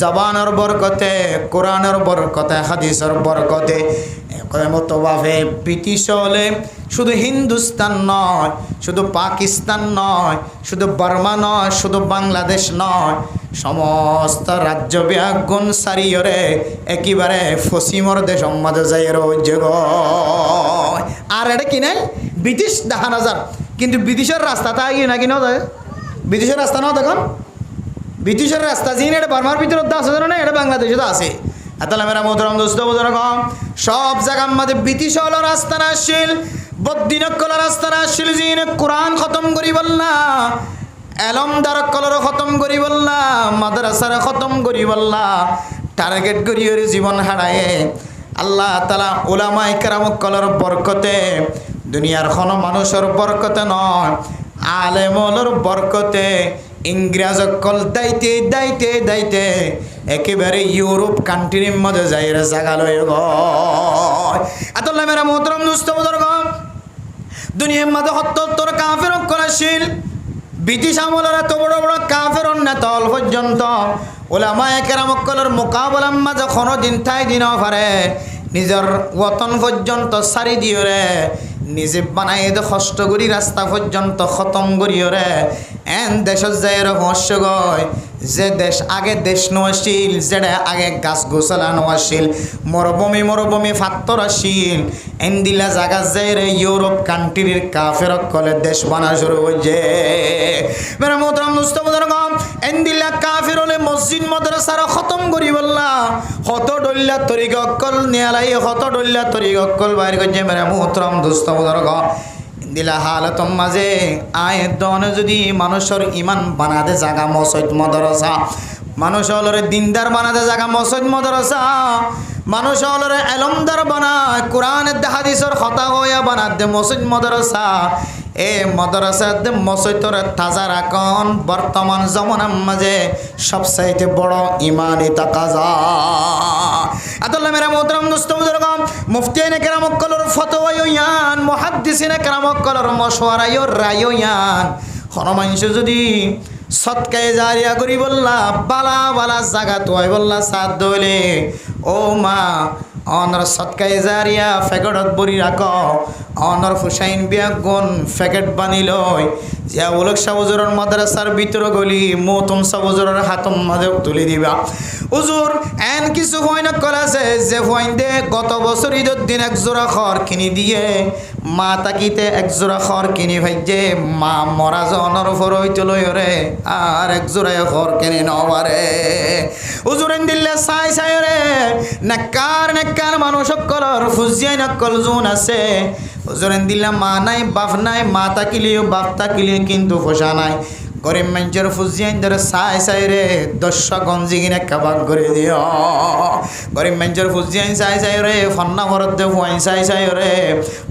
জবানের বরকতে, কোরআনের বরকতে, হাদিসের বরকতে কয়মতভাবে ব্রিটিশ হলে শুধু হিন্দুস্তান নয়, শুধু পাকিস্তান নয়, শুধু বার্মা নয়, শুধু বাংলাদেশ নয়, সমস্ত রাজ্য ব্যাগুণ সারিয়রে একেবারে ফসিমর দেশ মাঝে যাই রোজগ। আর এটা কি নাই ব্রিটিশ দেখা নজার, কিন্তু ব্রিটিশের রাস্তাটা আগে নাকি না যায়, ব্রিটিশের রাস্তা নাও দেখুন, ব্রিটিশের রাস্তা যিনি এটা বার্মার ভিতরে আছে না, এটা বাংলাদেশে তো আছে। তাহলে মেরা মোহতরম দোস্ত বুজুর্গ সব জায়গার মধ্যে ব্রিটিশ হলো রাস্তা আসছিল, বদ্দিনকল রাস্তা আসছিল, যিনি কোরআন খতম করি বললা, এলমদার কলর খতম করি বললা, মাদ্রাসার খতম করি বললা, টার্গেট করি জীবন হারায়ে আল্লাহ তাআলা উলামায়ে কেরাম কলর বরকতে, দুনিয়ার কোনো মানুষের বরকতে নয়, আলেমর বরকতে ইংরেজ কল দাইতে দাইতে দাইতে একেবারে ইউরোপ কান্ট্রির মধ্যে যাই জায়গা লয়ে গয়। আতাল্লাহ মেরা মোহতরম দোস্ত বুজুর্গ, দুনিয়ার মধ্যে হত্তর কাফের কলাশীল ব্রিটিশ আমলের এত বড় বড় কাফের নেতল পর্যন্ত উলামায়ে কেরাম কলর মোকাবেলার মাঝে কোনো দিন ঠাই দিন পারে নিজের ওতন পর্যন্ত সারি দিও রে, নিজে বানাই দে কষ্ট করি রাস্তা পর্যন্ত খতম করিও রে। এন দেশত যাই রহস্য গয় যে দেশ আগে দেশ নছিল, যেটা আগে গাছ গোছালা নছিল, মরুভূমি ফাত্তর আসিল, এন দিলা জায়গা যাই রে ইউরোপ কান্ট্রির কাফের কলে দেশ বানা শুরু হয়েছে। মেরা মোহতরম দোস্ত বুজুর্গ এন দিলা কাফের হলে মসজিদ মাদ্রাসার খতম করি বললা, হত ডল্লা তরিক অকল নিয়ালাই, হত ডল্লা তরিক অকল বাইর করছে। মেরা মোহতরম দোস্ত বুজুর্গ দিলা হালতম মাঝে আয় দনে যদি মানুষের ইমান বানাতে জাগা মসজিদ মাদ্রাসা, মানুষ হলরে দিনদার বানাতে জাগা মসজিদ মাদ্রাসা, মানুষ হলরে এলমদার বানায় কোরআনের হাদিসের কথা হইয়া বানাতে মসজিদ মাদ্রাসা, এ মাদ্রাসা দে মসজিদর তাজা রাখন বর্তমান জমানার মাঝে সবচাইতে বড় ইমানি তাকাজা। আতাল্লাহ মেরা মোহতরম দোস্ত বুজুর্গ মুফতিয়ে কেরাম কলর ফতোয়া ইয়ান, মুহাদ্দিসিনে কেরাম কলর মশওয়ারা রায় ইয়ান। কোনো মানুষ যদি সৎকায় জারিয়া করি বললা বালা বালা জাগা তোয় বললা সাত দলে ও মা অনর সৎকায় জারিয়া ফেকটত বরি রাখ অনর হুসাইন বিয়া গুণ ফেকেট বানি লয় জিয়া উলক সাবজুরের মাদ্রাসার ভিতর গলি মৌতম সাবজুরের হাতম মাঝে তুলি দিবা হুজুর এন কিছু হইন করাছে যে হইন দে গত বছর ঈদের দিন এক জোড়া খড় কিনি দিয়ে মা তাকিতে এক জোড়া খড় কিনি ভাইজে মা মরা জনের উপর হইতে লই রে আর এক জোড়ায় খড় কিনি নবারে হুজুর এন দিল্লে সাই সাই রে নেককার মানুষ সকলর ফুজিয়াই নকল জোন আছে হুজুর এন দিল্লা মা নাই বাপ নাই মা তাকিলিও বাপ তাকিলিও কিন্তু ফসা নাই গরিব মানুষের ফুজিয়ান ধরে সাই সাই রে 10 গঞ্জি কিনে কাবাক করে দিও গরিব মানুষের ফুজিয়ান সাই সাই রে ফন্না ভরত দে ফুয়াইন সাই সাই রে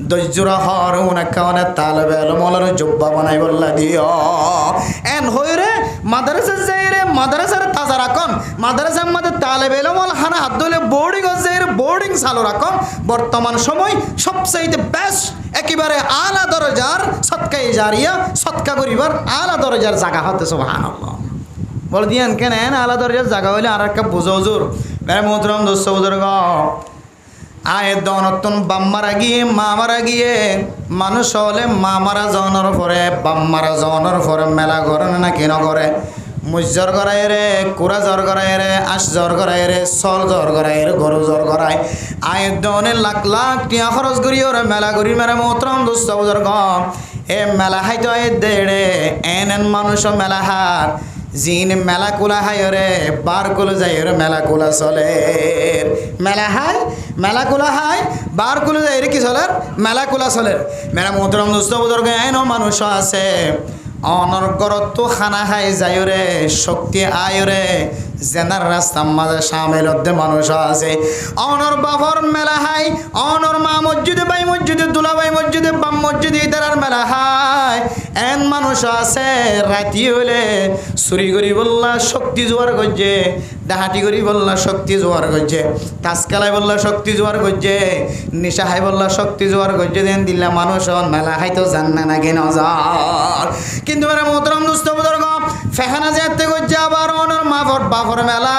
10 জোড়া হর উনাকানে তাল বেল মলর জব্বা বানাই বললা দিও এন হই রে মাদ্রাসা যাই রে মাদ্রাসার তাজা রাখন মাদ্রাসার মধ্যে তালে বেল মল হানা হাত ধরে বোর্ডিং আছে বোর্ডিং চালু রাখন বর্তমান সময় সবচাইতে বেস্ট একেবারে আলা দরজার সৎকাই জারিয়া সৎকা করিবার আলা দরজার জায়গা হতে সুবহানাল্লাহ বলে দিয়েন কেন আলা দরজার জায়গা হইলে আর একটা বুঝো হুজুর মেরে মোহতরম দোস্ত বুজুর্গ আয়ের দনতন বাম্মারা গিয়ে মা মারা গিয়ে মানুষ হলে মা মারা জনের পরে বাম্মারা জনের পরে মেলা করে না কেন করে মুজ্জর গড়াই রে কুড়া জ্বর গড়াই রে আশ জ্বর গড়াই রে সল জ্বর গড়াই রে গরু জ্বর গড়াই আয়ের দনে লাখ লাখ টিয়া খরচ করি ওরে মেলা করি মেরে মোহতরম দোস্ত বুজুর্গ এ মেলা হাইতো আয় দেড়ে এন মানুষ মেলা হার জিন মেলা কুলা হাই রে বার কুলো যাই রে মেলা কুলা চলে মেলা কুলা হাই বার কুলো যাই রে কি চলের মেলা কুলা চলের মেরা মোহতরম দোস্ত বুজুর্গ এন মানুষ আছে অনর গরত তো খানা খাই যাই রে শক্তি আয় রে জেনার রাস্তার মাঝে সামিল হতে মানুষ আছে অনর বাবর মেলা হাই অনর মা মসজিদে বাই মসজিদে দুলাবাই মসজিদে বাম মসজিদে ইতারার মেলা হাই এন মানুষ আছে রাতি হইলে চুরি করি বললা শক্তি জোয়ার গজ্জে ডাহাটি করি বললা শক্তি জোয়ার গজ্জে তাস খেলাই বললা শক্তি জোয়ার গজ্জে নিশা হাই বললা শক্তি জোয়ার গজ্জে দেন দিল্লা মানুষ মেলা খাইতো জান না কেন যার কিন্তু মেরা মোহতরম দোস্ত বুজুর্গ ফেহানা যেতে গজ্জে আবার অনর মা বাপর মেলা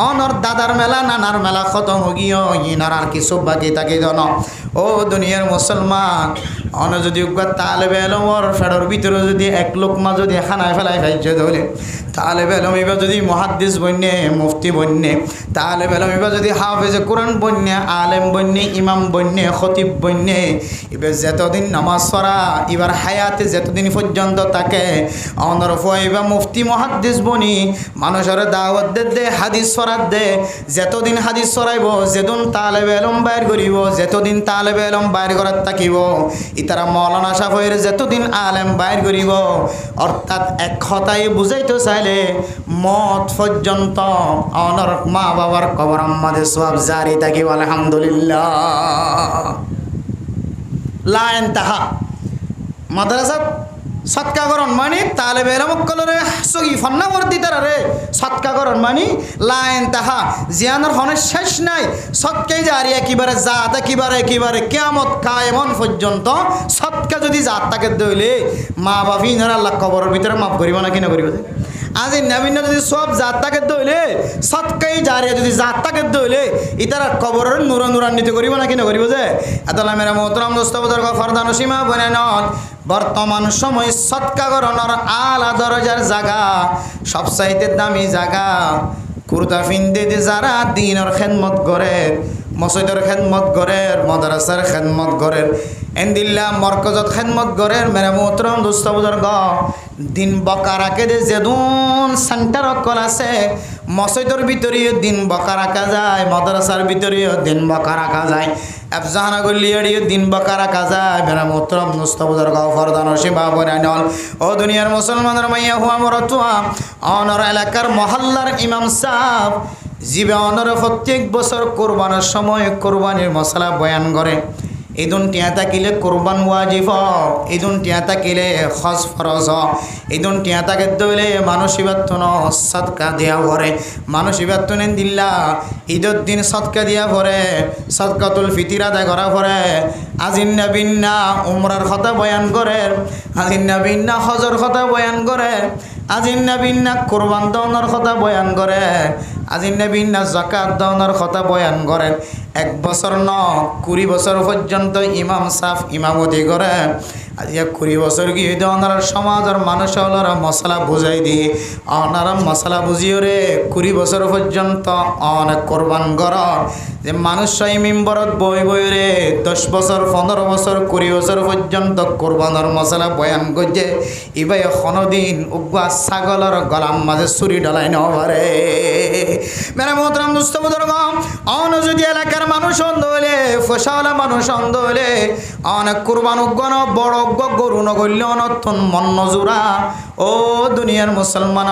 অনর দাদার মেলা নানার মেলা খতম হগিও ইনার আর কিছু বাকি তাকে জন ও দুনিয়ার মুসলমান অন যদি তালে বেলমর ফেডর ভিতরে যদি এক লোকমা যদি খানায় ফেলাই খাইছে ধরে তালে বেলমিবা যদি মহাদ্দিস বন্যে মুফতি বন্যে তালে বেলমিবা যদি হাফেজে কোরআন বন্যে আলেম বন্যে ইমাম বন্যে খতিব বন্যে এবার যতদিন নামাজ পড়া এবার হায়াতে যতদিন পর্যন্ত তাকে অনর ফইবা মুফতি মহাদ্দিস বনি মানুষের দাওয়াত দে হাদিস পড়াত দে যতদিন হাদিস পড়াইব যেদিন তালে বেলম বাইর করিব যতদিন তালে বেলম বাইর করার থাকিব ইতারা মৌলানা সাহেবের যতদিন আলেম বাইর করিব অর্থাৎ এক কথাই বুঝাইতে চাইলে মত পর্যন্ত অনর মা বাবার কবর আমাদের সব জারি থাকিব আলহামদুলিল্লাহ লা ইনতাহা মাদ্রাসা সৎকাকরণ মানে তালে বেলামকলরে সগি ফন্নাবর্তি তারা রে সৎকাকরণ মানে লাইন তাহা জিয়ানোর হনের শেষ নাই সৎকাই জারি একেবারে জাত একেবারে কিয়ামত কায়েমন পর্যন্ত সৎকা যদি জাত তাকে দইলে মা বাপি ইনার আল্লাহ কবরের ভিতরে মাফ করিব না কি না করিব আজ নবীন যদি সব জাত তাকে দইলে সৎকাই জারি যদি জাত তাকে দইলে ইতারা কবরের নুরান্বিত করিব না কি না করিব যে এতলা মেরা মোহতরম দোস্ত বুজুর্গ ফরদান সীমা বনে নন বর্তমান সময় সৎকাকরণের আলা দরজার জায়গা সবচাইতে দামি জায়গা কুর্তা ফিন্দে যারা দিনের খেদমত করে মসজিদের খেদমত করে মাদ্রাসার খেদমত করে এন্দিল্লা মরকজত খেদমত করে মেরা মোহতরম দোস্ত বুজুর্গ দিন বকা রাখে দে যেদুন সেন্টার অকল আছে মসজিদের ভিতরেও দিন বকা রাখা যায় মাদ্রাসার ভিতরেও দিন বকা রাখা যায় আফজানা গলিয়াড়িও দিন বকা রাখা যায় মেরা মোহতরম দোস্ত বুজুর্গ ফরদান সীমা বনে নল ও দুনিয়ার মুসলমানের মাইয়া হুয়া মরতুয়া অনর এলাকার মহল্লার ইমাম সাহেব জিবে অনর প্রত্যেক বছর কোরবানের সময় কোরবানির মশলা বয়ান করে ঈদুন টিয়া থাকিলে কোরবান ওয়াজিব ঈদুন টিয়া থাকিলে হজ ফরজ ঈদুন টিয়া তাকে দইলে মানুষিবাত্তন সদকা দিয়া ভরে মানুষিবাত্তনে দিল্লা ঈদের দিন সদকা দিয়া ভরে সদকাতুল ফিতির আদায় করা ভরে আজিন্না বিন্না উমরার কথা বয়ান করে আজিন্না বিন্না হজর কথা বয়ান করে আজিন্না বিন্না কোরবান দাওয়ানোর কথা বয়ান করেন, আজিন্না বিন্না যাকাত দাওয়ানোর কথা বয়ান করেন। 1 বছর 20 বছর পর্যন্ত ইমাম সাহেব ইমামতি করেন। আজকে 20 বছর গিয়ে ওনারা সমাজের মানুষ ওনারা মশলা বুঝাই দিয়ে ওনারা মশলা বুঝিয়ে রে 20 বছর পর্যন্ত অনেক কোরবান করার যে মানুষ এই মেম্বরত বই বই রে 10 বছর 15 বছর 20 বছর পর্যন্ত কোরবানের মশলা বয়ান করছে। ইবাই কোনোদিন উগ্রা ছাগলের গলার মাঝে ছুরি ডালাই নবারে। মেরা মোহতরম দোস্ত বুজুর্গ, অন যদি এলাকার মানুষ হলে ফসলা মানুষ হলে অনেক কোরবান উগ্র বড় গরু নগল্য নতুন মন নজুরা ও দুনিয়ার মুসলমান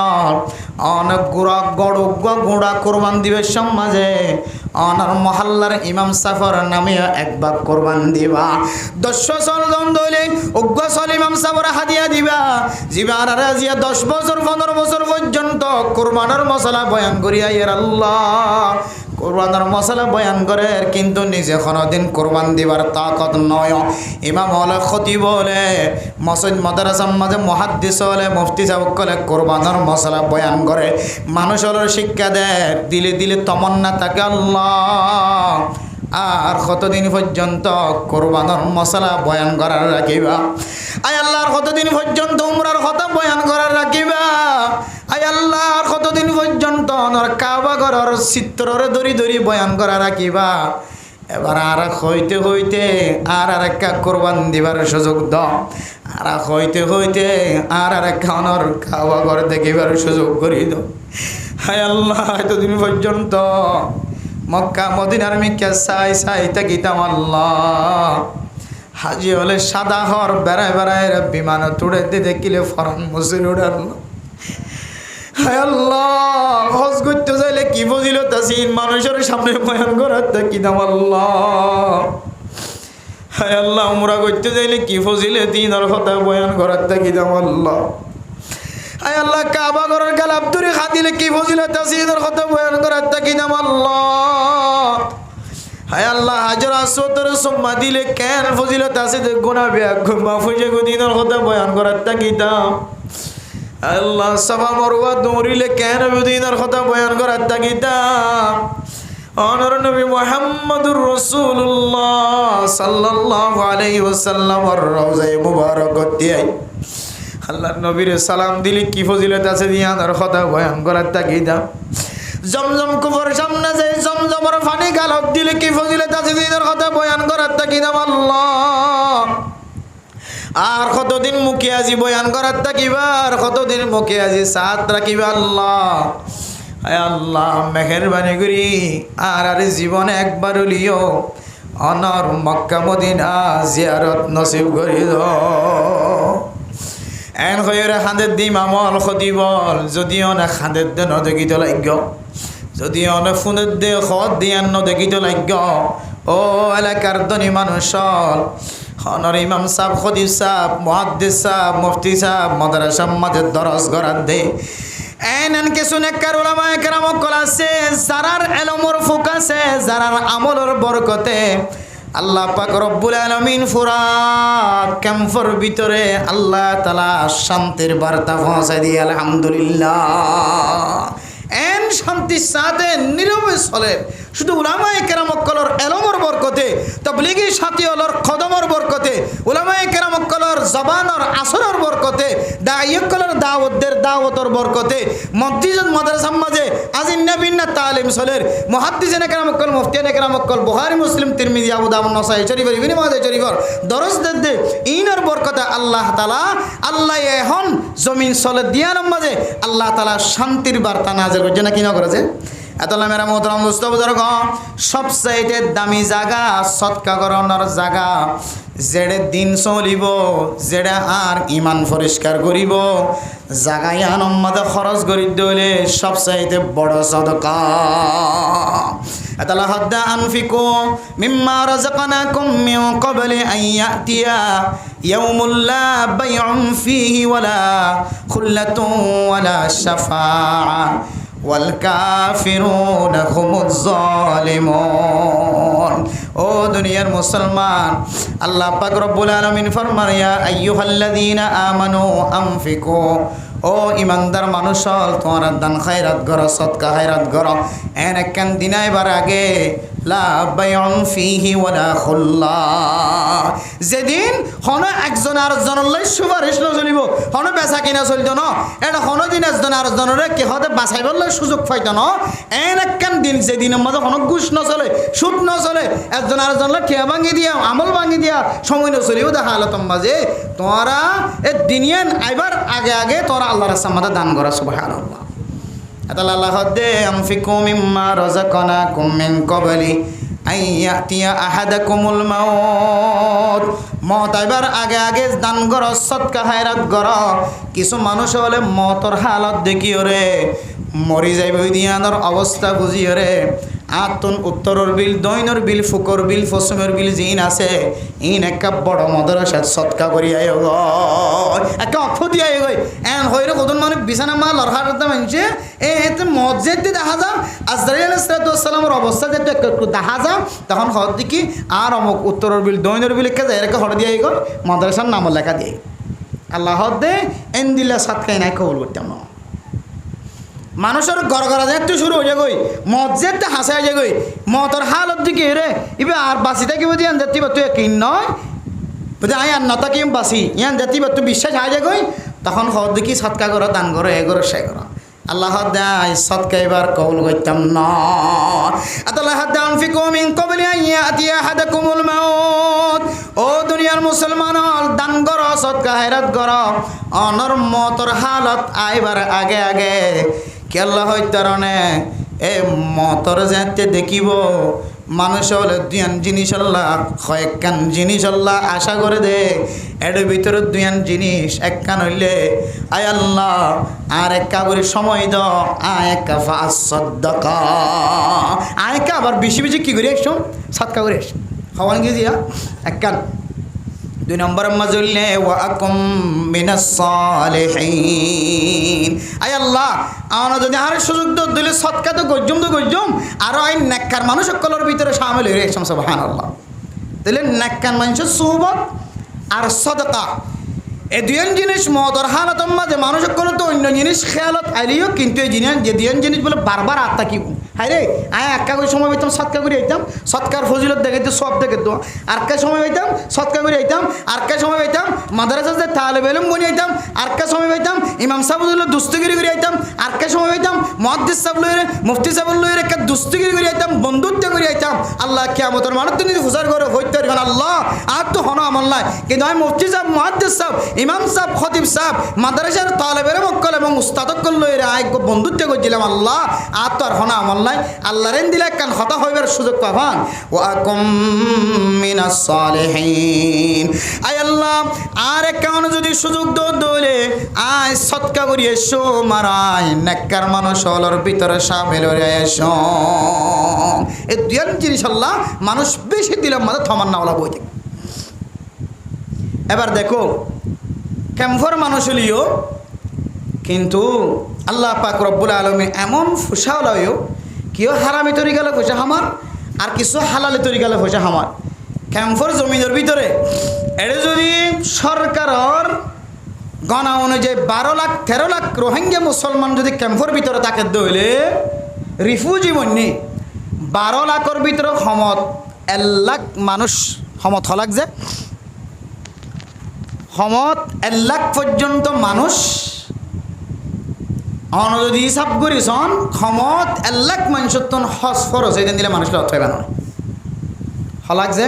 অনেক গুড়া গড় গুড়া কোরবান দিবে সমাজে অনার মহল্লার ইমাম সাফর নামে একবার কোরবান দিবা। 10 সাল দলে উগ্র সাল ইমাম সাফর হাদিয়া দিবা। জীবার রাজিয়া 10 বছর 15 বছর পর্যন্ত কোরবানের মশলা বয়ান করিয়া ইয়া আল্লাহ কোরবানের মশলা বয়ান করে, কিন্তু নিজে কোনোদিন কোরবান দিবার তাকত নয়। ইমাম হলে খতিব হলে মসজিদ মাদ্রাসার মাঝে মুহাদ্দিস হলে মুফতি সাহেব কলে কোরবানের মশলা বয়ান করে। মানুষ হলে শিক্ষা দেয়, দিলে দিলে তমন্না থাকে আল্লাহ আর কতদিন পর্যন্ত কোরবানের মশলা বয়ান করার রাখিবা। আয় আল্লাহর কতদিন পর্যন্ত উমরার কথা বয়ান করার রাখিবা। আয় আল্লাহ কতদিন পর্যন্ত কাবা ঘরের চিত্ররে ধরি ধরি বয়ান করা রাখিবা। এবার আর হইতে হইতে আর একটা কোরবান দিবার সুযোগ দাও, আর হইতে হইতে আর একটা অনর কাবা ঘর দেখিবার সুযোগ করি দাও। হায় আল্লাহ এতদিন পর্যন্ত মক্কা মদিনার মিক্কা সাই সাই তাকিতাম আল্লাহ। হাজি হলে সাদা হর বেড়ায় বেড়ায় বিমান তুড়ে দিয়ে দেখিলে ফরান মুসির উড়াল। হায় আল্লাহ হজ করতে চাইলে কি ফজিলত আছে মানুষের সামনে বয়ান করার তাকিতাম আল্লাহ। হায় আল্লাহ উমরা করতে চাইলে কি ফজিলত দিনের কথা বয়ান করার তাকিতাম আল্লাহ। আয় আল্লাহ কাবা ঘরের গালাব তুরি খাদিলে কি ফজিলত আছে এদের কথা বয়ান করার তাকিতাম আল্লাহ। হায় আল্লাহ হাজার আসওয়াতের সুম্মা দিলে কেন ফজিলত আছে যে গুনাহ বিয়াগ মাফুজে দিনের কথা বয়ান করার তাকিতাম আল্লাহ। সাফা মারওয়া দৌড়িলে কেন দিনের কথা বয়ান করার তাকিতাম। অনর নবী মুহাম্মদুর রাসূলুল্লাহ সাল্লাল্লাহু আলাইহি ওয়াসাল্লামের রওজায়ে মুবারাকাত দিয়ে আল্লাহ নবীর সালাম দিলি কি ফজিলত আছে দিয়ার কথা বয়ান করার তাকিদাম। জমজম কুফর সামনে যে জমজমের পানি গালক দিলে কি ফজিলত আছে দিয়ার কথা বয়ান করার তাকিদাম আল্লাহ। আর কতদিন মুখে আজি বয়ান করার তাকিবা, আর কতদিন মুখে আজি সাথ রাখিবা আল্লাহ। আয় আল্লাহ মেহেরবানি করি আর জীবনে একবার হলিও অনর মক্কা মদিনা জিয়ারত নসিব করি দাও। এন হয়ে খাঁদের দিম আমল খতিবল যদিও না খাঁদের দে নদেখিত লাগ্য, যদিও না ফোনের দে খত দিয়ান নদেখিত লাগ্য। ও এলাকার ধনী মানুষ হনর ইমাম সাহেব খতিব সাহেব মুহাদ্দিস সাহেব মুফতি সাহেব মাদ্রাসার মাঝে দরস গড়ার দে এন কিছু নেককার উলামা একরাম কল আছে যারার এলমর ফুক আছে, যারার আমলের বরকতে আল্লাহ পাক রব্বুল আলামিন ফুরা ক্যাম্পর ভিতরে আল্লাহ তাআলা শান্তির বার্তা পৌঁছায় দিয়ে আলহামদুলিল্লাহ। এন শান্তির সাথে নীরবে চলে শুধু উলামায়ে কেরাম কলর এলমর বরকতে, তাবলীগী সাথী হলর কদমর বরকতে, উলামায়ে কেরাম কলর জবানর আসরের বরকতে, দাইয়ক কলর দাওয়াতদের দাওয়াতর বরকতে, মসজিদ মাদ্রাসার মাঝে আজিন্না বিন্না তালিম চলের মুহাদ্দিসিনে কেরাম কল মুফতিয়ানে কেরাম কল বুখারী মুসলিম তিরমিজি আবু দাউদ নাসাই শরীফের ইবনে মাজাহ শরীফের দরস দে ইনার বরকতে আল্লাহ তাআলা আল্লাহ এখন জমিন চলে দিয়ার মাঝে আল্লাহ তাআলা শান্তির বার্তা নাযিল করছে না কি না করেছে। এতলা মেরা মোহতরম দোস্ত বুজুর্গ সবচাইতে দামি জায়গা সৎকা করানোর জায়গা যেড়ে দিন চলিব, যেড়ে আর ইমান পরিষ্কার করিব জাগায় আনম্মদে খরচ করি দিলে সবচাইতে বড় সদকা। এতলা হদ্দা আনফিকু মিম্মা রাযাকনাকুম মিন ক্বাবলি আন ইয়াতিয়া ইয়াউমুল লা বাইউন ফীহি ওয়ালা খুল্লাতুন ওয়ালা শাফাআ ওয়াল কাফিরুনা হুমুজ জালিমুন। ও দুনিয়ার মুসলমান, আল্লাহ পাক রব্বুল আলামিন ফরমান, ইয়া আইয়ুহাল্লাযীনা আমানু আনফিকু, ও ইমানদার মানুষ হল তোমার দান খায়রাত করো, সদকা খায়রাত করো। এন একখান দিনাইবার আগে লা বাইউন ফিহি ওয়ালা খুল্লাহ, যেদিন হন একজন আরেকজনের সুপারিশ নচলিব, হন বেচা কিনা চলিত ন, এটা হন দিন একজন আরেকজনের কে হতে বাঁচাইবার সুযোগ পাইত ন। এন একখান দিন যেদিনের মধ্যে হন ঘুষ নচলে, সুদ নচলে, একজন আরেকজনের ঠিয়া ভাঙি দিয়া, আমল ভাঙি দিয়া সময় নচলিও দেখা হলো তোমার যে তোরা এ দিনিয়ান আইবার আগে আগে তোরা আল্লাহর রাস্তার মধ্যে দান করা। সুবহানাল্লাহ। আতাল আল্লাহ দে আনফিকু মিম্মা রাযাকনাকুম মিন ক্বাবলি আন ইয়াতিয়া আহাদাকুমুল মাউত, মত আইবার আগে আগে দান করো, সদকা খায়রাত করো। কিছু মানুষ হলে মতর হালত দেখিও রে, মরি যাইব দিয়ানোর অবস্থা বুঝিও রে। আতুন উত্তরের বিল, দৈনর বিল, ফুকর বিল, পশ্চিমের বিল জিন আছে, ইন একটা বড় মদরসাত সৎকা করি আয় গো, একটা অক্ষ দিয়ে আয় গই। এন হইরে কতন মানে বিছানা মা লড়হার মানছে এতে মসজিদ দিয়ে দেখা যাও আজরাইল আলাইহিস সালামের অবস্থা যেটা একটু দেখা যাও, তখন হর দেখি আর অমুক উত্তরের বিল, দৈনর বিল কে যায় এরকে হর দিয়ে আয় গো, মদরসার নাম লেখা দিয়ে আল্লাহ দে এন দিলে সাতকাই নাই কবুল করতাম না। মানুষের ঘর ঘর একটু শুরু হয়ে যাগই, মসজিদটা হাসাই যাগই, মতর হালত দিকে রে ইবে আর বাসি থাকিব দিয়ে জাতি বা তুই কিন নয় বুঝে আই আর নতা কি বাসি ইয়ান জাতি বা তুই বিশ্বাস হাই যাগই, তখন হর দেখি সৎকা করো, দান করো, এ করো, সে করো। আল্লাহ দেয় সৎকা এবার কবুল করতাম না। আল্লাহ দান ফিকু মিন ক্বাবলি আন ইয়াতিয়া আহাদাকুমুল মাউত, ও দুনিয়ার মুসলমান দান করো, সৎকা খায়রাত করো, অনর মতর হালত আইবার আগে আগে কি আল্লাহ হইতারণে এ মতর যাতে দেখিব মানুষ হলে দুয়ান জিনিস আল্লাহ কয়েকখান জিনিস আল্লাহ আশা করে দে, এর ভিতরে দুয়ান জিনিস একখান হইলে আয় আল্লাহ আর এক কাবুরি সময় দ, আয় একা ফাসাদ্দাকা, আয় কা আবার বেশি বেশি কী করে আসছো সাতকা করে আসছো হওয়ান কি দিয়া একখান। দুই নম্বর মাজুল্লে ওয়াকুম মিনাস সালিহিন, আয় আল্লাহ আমরা যদি আর সুযোগ দিলে সৎকা তো গজ্জম আরো আইন নেককার মানুষ সকলের ভিতরে সামিল হয়ে রেখেছেন। সুবহানাল্লাহ। তাহলে নেককার মানুষের সুবত আর সদকা এই দুইজন জিনিস মদর হালতর মাঝে মানুষ সকল তো অন্য জিনিস খেয়ালত আইলিও, কিন্তু এই জিনিস যে দুইজন জিনিস বলে বারবার আত্মা কি হাই রে আয় একা করে সময় পাইতাম সৎকা করে আইতাম, সৎকার ফজিলত দেখাইতো সব দেখেতো, আরকা সময় পাইতাম সৎকা করে আইতাম, আরকা সময় পাইতাম মাদ্রাসা তাহলে বেলুম বনি আইতাম, আরকা সময় পাইতাম ইমাম সাহেব দুস্তিগিরি করে আইতাম, আরকা সময় পাইতাম মুহাদ্দিস সাহেব লইরে মুফতি সাহেব লইরে একটা দুস্তিগিরি করে আইতাম, বন্ধুত্ব করে আইতাম। আল্লাহ কিয়ামতের মানুষ তো নিজে হুজার করে হইতে পারবেন আল্লাহ আর তো হন আমল্লাহ, কিন্তু আমি মুফতি সাহেব, মুহাদ্দিস সাহেব, ইমাম সাহেব, খতিব সাহেব, মাদ্রাসার তালেবের মক্কল এবং উস্তাদকল লইরে আয় বন্ধুত্ব করছিলাম আল্লাহ আর তো আর হন আমল্লাহ। আল্লাহ রেন দিলে কান হতা হইবার সুযোগ পাবান। ওয়াকুম মিনাস সালিহিন, আয় আল্লাহ আর কেমন যদি সুযোগ দৌলে আয় সৎকা করি এসো মারায় নেককার মানুষ হলর ভিতরে সামিল হয়ে এসো। এই দুই জিনিস আল্লাহ মানুষ বেশি দিলাম মাঝে থমান না ওলা বই থেকে। এবার দেখো ক্যাম্ফর মানুষ হলিও, কিন্তু আল্লাহ পাক রব্বুল আলামিন এমন ফুসাওলাইও কেউ হারামি তরিকালে পয়সা হামার আর কিছু হালালি তরিকালে পয়সা হামার। ক্যাম্পর জমিনের ভিতরে এটা যদি সরকারের গণা অনুযায়ী 12 লাখ 13 লাখ রোহিঙ্গা মুসলমান যদি ক্যাম্পর ভিতরে তাকে দইলে রিফিউজি বন্যে 12 লাখের ভিতরে সমত 1 লাখ মানুষ সমত হলাক যে সমত 1 লাখ পর্যন্ত মানুষ অন যদি হিসাব করিছন ক্ষমত 1 লাখ মানুষের তো হজ ফরজ এই দিলে মানুষ অর্থ হইবা নয় হলাক যে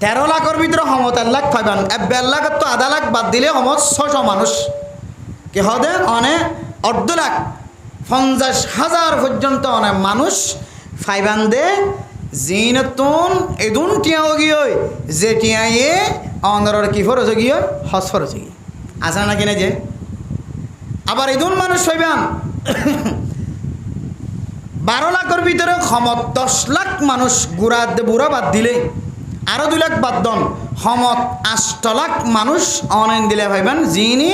13 লাখের ভিতরে সমত 1 লাখ পাইবান 1 লাখের তো আধা লাখ বাদ দিলে সমত 600 মানুষ কি হবে অনেক 1.5 লাখ 50,000 পর্যন্ত অনেক মানুষ ফাইবান দে জিনতুন এদুন টিয়া গিয়ে যে টিয়ায়ে অনরের কি ফরজ গিয়ে হজ ফরজ গিয়ে আসা না কিনা যে আবার এদুন মানুষ হইবান 12 লাখের ভিতরে ক্ষমত 10 লাখ মানুষ বুড়া বাদ দিলে আরো 2 লাখ বাদ দন ক্ষমত 8 লাখ মানুষ অনলাইন দিলে ভাইবান যিনি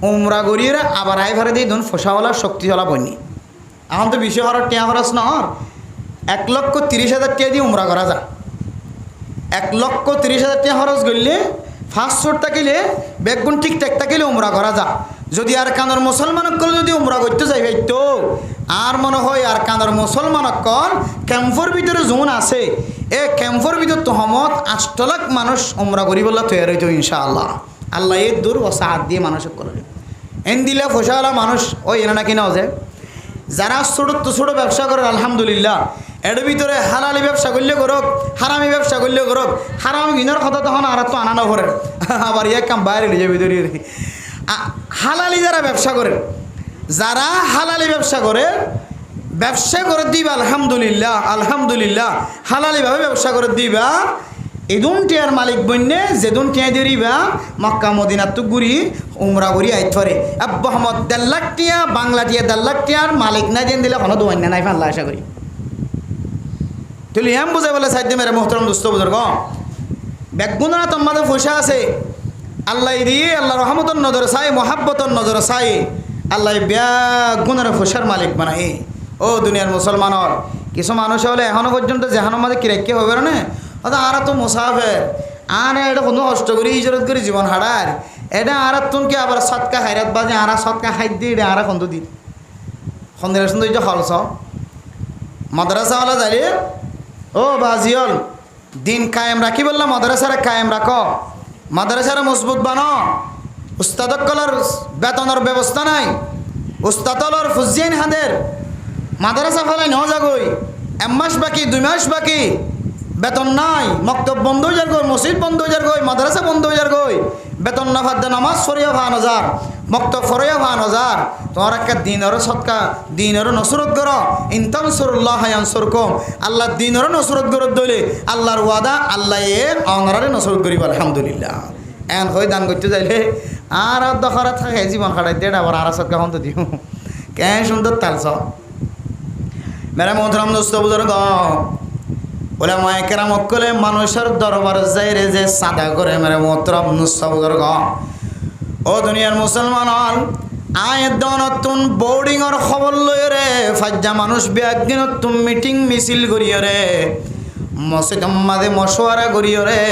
উমরা গড়িয়ে আবার আই ভারে দিয়ে দুন ফসাওয়ালা শক্তিওয়ালা বনি এখন তো 20,000 টিয়া খরচ নহর 1,30,000 টিয়া দিয়ে উমরা করা যায়। 1,30,000 টিয়া খরচ করলে 500 থাকিলে বেগুন ঠিকঠাক থাকিলে উমরা করা যায়। যদি আর কানের মুসলমানকল যদি উমরা করতে যাই তো আর মনে হয় আর কানের মুসলমানকল ক্যাম্পর ভিতরে জোন আছে, এই ক্যাম্পর ভিতর তহমত 8 লাখ মানুষ উমরা করিবলা তৈরি হইতো ইনশাআল্লাহ। আল্লাহ এই দূর ও সাহায্য দিয়ে মানুষক করে এন দিলে ফসাওয়ালা মানুষ ওই এনে নাকি নাও যে যারা ছোটো ব্যবসা করে আলহামদুলিল্লাহ, এর ভিতরে হালালি ব্যবসা করলে করুক, হারামি ব্যবসা করলে করুক। হারামি কিনার কথা তখন আর তো আনানো করে আবার এক কাম বাইরে নিয়ে যাবে ভিতরে। হালালি যারা ব্যবসা করে, যারা হালালি ব্যবসা করে দিবা আলহামদুলিল্লাহ, আলহামদুলিল্লাহ হালালিভাবে ব্যবসা করে দিবা। এদুন টিয়ার মালিক বন্যে যেদুন টিয়া দিবা মক্কা মদিনার তো ঘুরি উমরা ঘুরি আইত পারে। আব্বা আহমদ 1.5 লাখ টিয়া বাংলা টিয়া 1.5 লাখ টিয়ার মালিক না দিন দিলে কোনো দোয়ান্য নাই ফাল্লা আশা করি। তুলি এম বুঝে বলে সাইড মেরে মোহতরম দুস্থ বুজুর্গ বেগুনা তোমাদের পয়সা আছে আল্লাহ দিয়ে আল্লাহ রহমতর নজর চাই, মহাব্বতর নজর চাই, আল্লাহ বেগুনের পয়সার মালিক বানাই। ও দুনিয়ার মুসলমানর কিছু মানুষ হলে এখনো পর্যন্ত যেহানোর মাঝে কিরাক্কি হবে না অর্থাৎ আর তো মুসাফের আর এটা কোনো কষ্ট করি ইজরত করে জীবন হারার এটা আর তুনকে আবার সৎকা হাইরাত বাজে আর সৎকা হাইত দিয়ে এটা আর খন্দ দি খন্দের সুন্দর হলস মাদ্রাসাওয়ালা যাইলে ও বাজিয়ল দিন কায়েম রাখি বললাম মাদ্রাসারে কায়েম রাখ, মাদ্রাসারে মজবুত বানো। উস্তাদকলর বেতনের ব্যবস্থা নাই, উস্তাদলর ফুজিয়াইন হাদের মাদ্রাসা ফেলাই ন যাগই 1 মাস বাকি 2 মাস বাকি বেতন নাই, মক্তব বন্ধ হয়ে যার গই, মসজিদ বন্ধ হয়ে যার গই, মাদ্রাসা বন্ধ হয়ে যার গই, বেতন না ফাদ্দা নামাজ ফরিয়া 5,000 মক্তব ফরিয়া 5,000। তোমার একটা দিনেরও সৎকা দিনেরও নসরত কর ইনতানসুরুল্লাহ ইয়ানসুরকুম, আল্লাহ দিনেরও নসরত করত দইলে আল্লাহর ওয়াদা আল্লাহ এ অনরারে নসরত করিব আলহামদুলিল্লাহ। এন হয়ে দান করতে যাইলে আর দখরা থাকে জীবন খাটাই দিয়ে আবার আর সৎকা হন তো দিও কে সুন্দর তালছ মেরা মোহতরম দোস্ত বুজুর্গ ওলামায়ে কেরাম অকলে মানুষের দরবার যাইরে যে সাদা করে মেরে মোহতরম দোস্ত বুজুর্গ ও দুনিয়ার মুসলমান আয়ের দনতুন বোর্ডিংর খবর লই রে ফাজ্জা মানুষ বিয়াগিনতুন মিটিং মিছিল করিও রে মসজিদ মাঝে মশওয়ারা করিও রে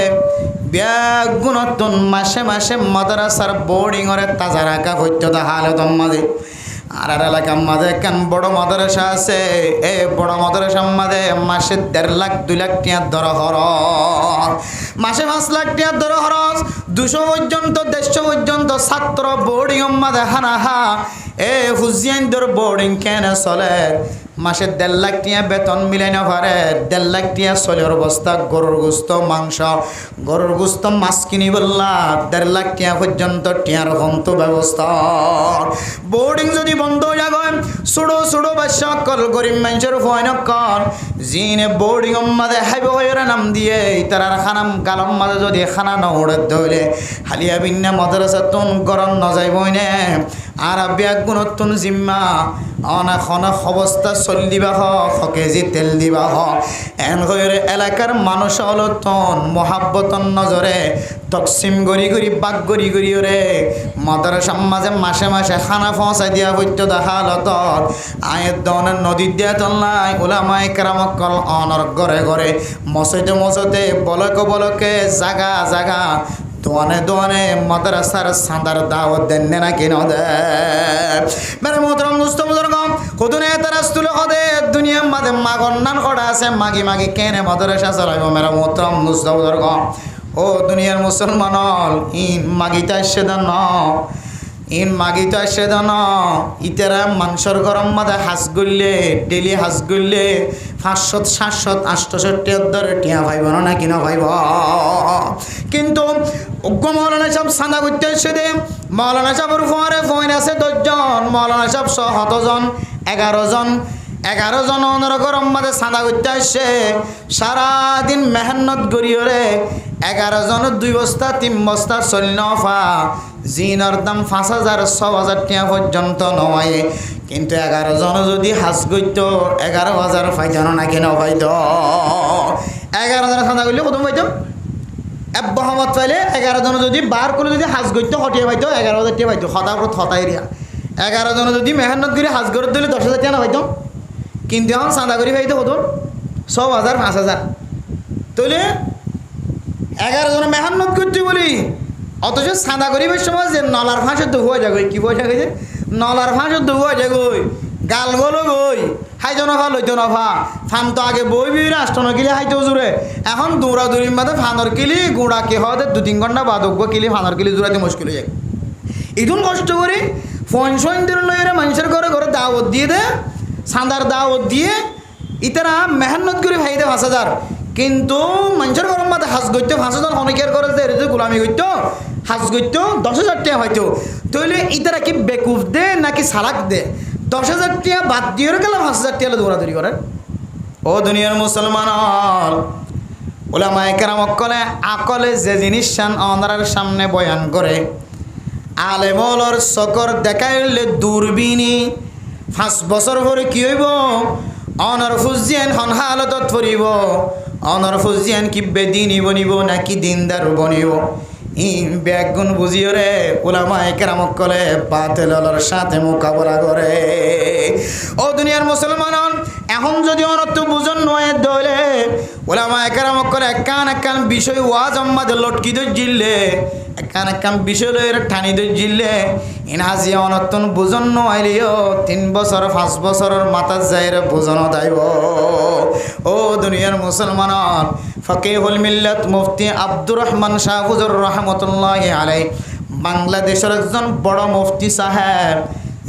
বিয়াগুনতুন মাসে মাসে মাদ্রাসার বোর্ডিংরে তাজা রাখা হইতে হালত মাঝে আর এলাকার মাঝে কেন বড় মাদ্রাসা আছে, এই বড় মাদ্রাসার মাঝে মাসে 1.5 লাখ 2 লাখ টিয়ার দর খরচ, মাসে 5 লাখ টিয়ার দর খরচ, 200 পর্যন্ত 150 পর্যন্ত ছাত্র বোর্ডিং মাঝে হানাহা। এ হুজিয়ানদের বোর্ডিং কেন চলে মাসে 1.5 লাখ টিয়া বেতন মিলাই না পারে, 1.5 লাখ টিয়া চলের অবস্থা গরুর গোস্ত মাংস গরুর গোস্ত মাছ কিনি বললা 1.5 লাখ টিয়া পর্যন্ত টিয়ার হন্ত ব্যবস্থা। বোর্ডিং যদি বন্ধ হয়ে যাবে ছোটো ছোটো বাচ্চা কল গরিব মানুষের ফয়ন কল জিনে বোর্ডিং মাঝে হাইব হয়ে নাম দিয়ে তার খানাম গালম মাঝে যদি খানা নহড়ে ধরে হালিয়া বিন্না মাদ্রাসা তুন গরম নজাইবই নে আর ব্যাগুণতুন জিম্মা অনাখন অবস্থা চল দিবা হ কেজি তেল দিবা হ এন হয়ে এলাকার মানুষ অলতন মহাব্বতন নজরে তকসিম গড়ি গড়ি বাক গড়ি গড়ি রে মাদ্রাসার মাঝে মাসে মাসে খানা পৌঁছাই দিয়া হইতো দেখালত আয়ের দনের নদীর দিয়া তল্লাই ওলামায়ে কেরাম কল অনর ঘরে ঘরে মসজিদে মসজিদে বলকে বলকে জাগা জাগা দোয়ানে দোয়ানে মাদ্রাসার সাঁদার দাওয়াত দেন না কেন দে মেরে মোহতরম দোস্ত বুজুর্গ খুদুনে তারাস্তুল হদে দুনিয়া মাঝে মাগন্নান করা আছে মাগি মাগি কেনে মাদ্রাসা চালাইব মেরে মোহতরম দোস্ত বুজুর্গ ও দুনিয়ার মুসলমান ইন মাগিতা সেদান ইন মাগিতা সেদান ইতারা মানুষের গরম মাঝে হাঁস গড়লে ডেলি হাঁস গড়লে 500 700 800 ধরে টিয়া ভাইব না কিনা ভাইব কিন্তু অজ্ঞ মৌলানা সাহেব সাদা করতে এসে দে মৌলানা সাহেবের ফোয়ারে ফোন আছে 10 জন মৌলানা সাহেব 100 জন 11 জন অনর গরম মাঝে সাদা করতে আসছে সারাদিন মেহনত করিও রে 11 জন 2 বস্তা 3 বস্তা চল্লিফা জিনের দাম 5,000 6,000 টাকা পর্যন্ত নয় কিন্তু 11 জন যদি হাজ করতো 11,000 পাইতো না কেন পাইতো 11 জন সাদা করলে কত পাইতো এব্বাহমত পাইলে 11 জন যদি বার করে যদি হাজ করতো হটিয়ে পাইতো 11,000 টাকা পাইতো হতার হতা এরিয়া 11 জন যদি মেহনত করে হাজ করে দিলে 10,000 টাকা না পাইতো কিন্তু এখন চাঁদা করি ভাইতে কত 6,000 5,000 তাহলে 11 জনে মেহনত করতে বলি অথচ চাঁদা করিবার সময় যে নলার ফাঁসের তো হয়ে যাবে কি বোঝা গেছে নলার ফাঁসের তো হয়ে যাবে গাল গলো গই হাইতো নফা লইতো নফা ফান তো আগে বই বই রাষ্ট্র নকিলে হাইতো জুড়ে এখন দৌড়াদৌড়ির মাঝে ফানর কিলি গুঁড়া কে হওয়াতে 2-3 ঘন্টা বাদ হোক কিলি ফানর কিলি জুড়াতে মুশকিল হয়ে যায় ইদুন কষ্ট করি ফোন দিন লইরে মানুষের ঘরে ঘরে দাওয়াত দিয়ে দে চাঁদার দাওয়াত দিয়ে ইতারা মেহনত করে ভাইতে 5,000 কিন্তু মানুষের ঘরের মাঝে হাজ করতে 5,000 অনেকের করে যে গোলামি করতো হাজ করতো 10,000 টাকা হয়তো তাহলে ইতারা কি বেকুফ দে নাকি সালাক দে 10,000 টাকা বাদ দিয়ে গেল 5,000 টাকা দৌড়াদৌড়ি করেন ও দুনিয়ার মুসলমান ওলামায়ে কেরাম আকলে যে জিনিস অনার সামনে বয়ান করে আলেমলর চকর দেখাইলে দূরবীনি 5 বছর পরে কি হইব অনর ফুজিয়ান হন হালতত ফুরিব অনর ফুজিয়ান কি বেদিনী বনিব নাকি দিনদার বনিব ই ব্যাগুন বুঝিও রে ওলামায়ে কেরাম কলে বাতিলর সাথে মোকাবেলা করে ও দুনিয়ার মুসলমান এখন যদি অনর্থ বুঝন নয় দলে ওলামায়ে কেরাম কলে একখান বিষয় ওয়াজ আম্মাদ লটকি দই জিললে একখান বিষয় লয়ের ঠানি দই জিললে ইনহাজি অনর্থন বুঝন নইলেও 3 বছর 5 বছরের মাথা যাইরে বুঝন দাইব ও দুনিয়ার মুসলমান ফকিহুল মিল্লাত মুফতি আব্দুর রহমান শাহ হুজুর রহমতুল্লাহি আলাইহি বাংলাদেশের একজন বড় মুফতি সাহেব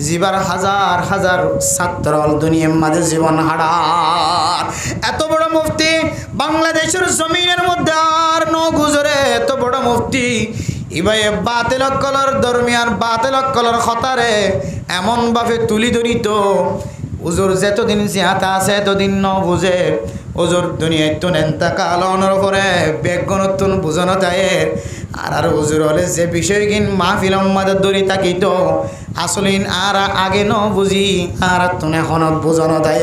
জীবার হাজার হাজার ছাত্র দুনিয়ার মাঝে জীবন হারার এত বড় মুফতি বাংলাদেশের জমিনের মধ্যে আর ন গুজরে এত বড় মুফতি ইবাই বাতিল কলর দরমিয়ান বাতিল কলর খতারে এমন ভাবে তুলি ধরিত হুজুর যতদিন জিয়াতা আছে এতদিন ন বুঝে হুজুর দুনিয়ায় তো নেন্তাকাল অনর করে বেগুনতুন বুঝানো যায় আর হুজুর হলে যে বিষয় কিন মাহফিল আমাদের দড়ি তাকিত আসলিন আর আগে ন বুঝি আর তুন এখন বুঝানো যায়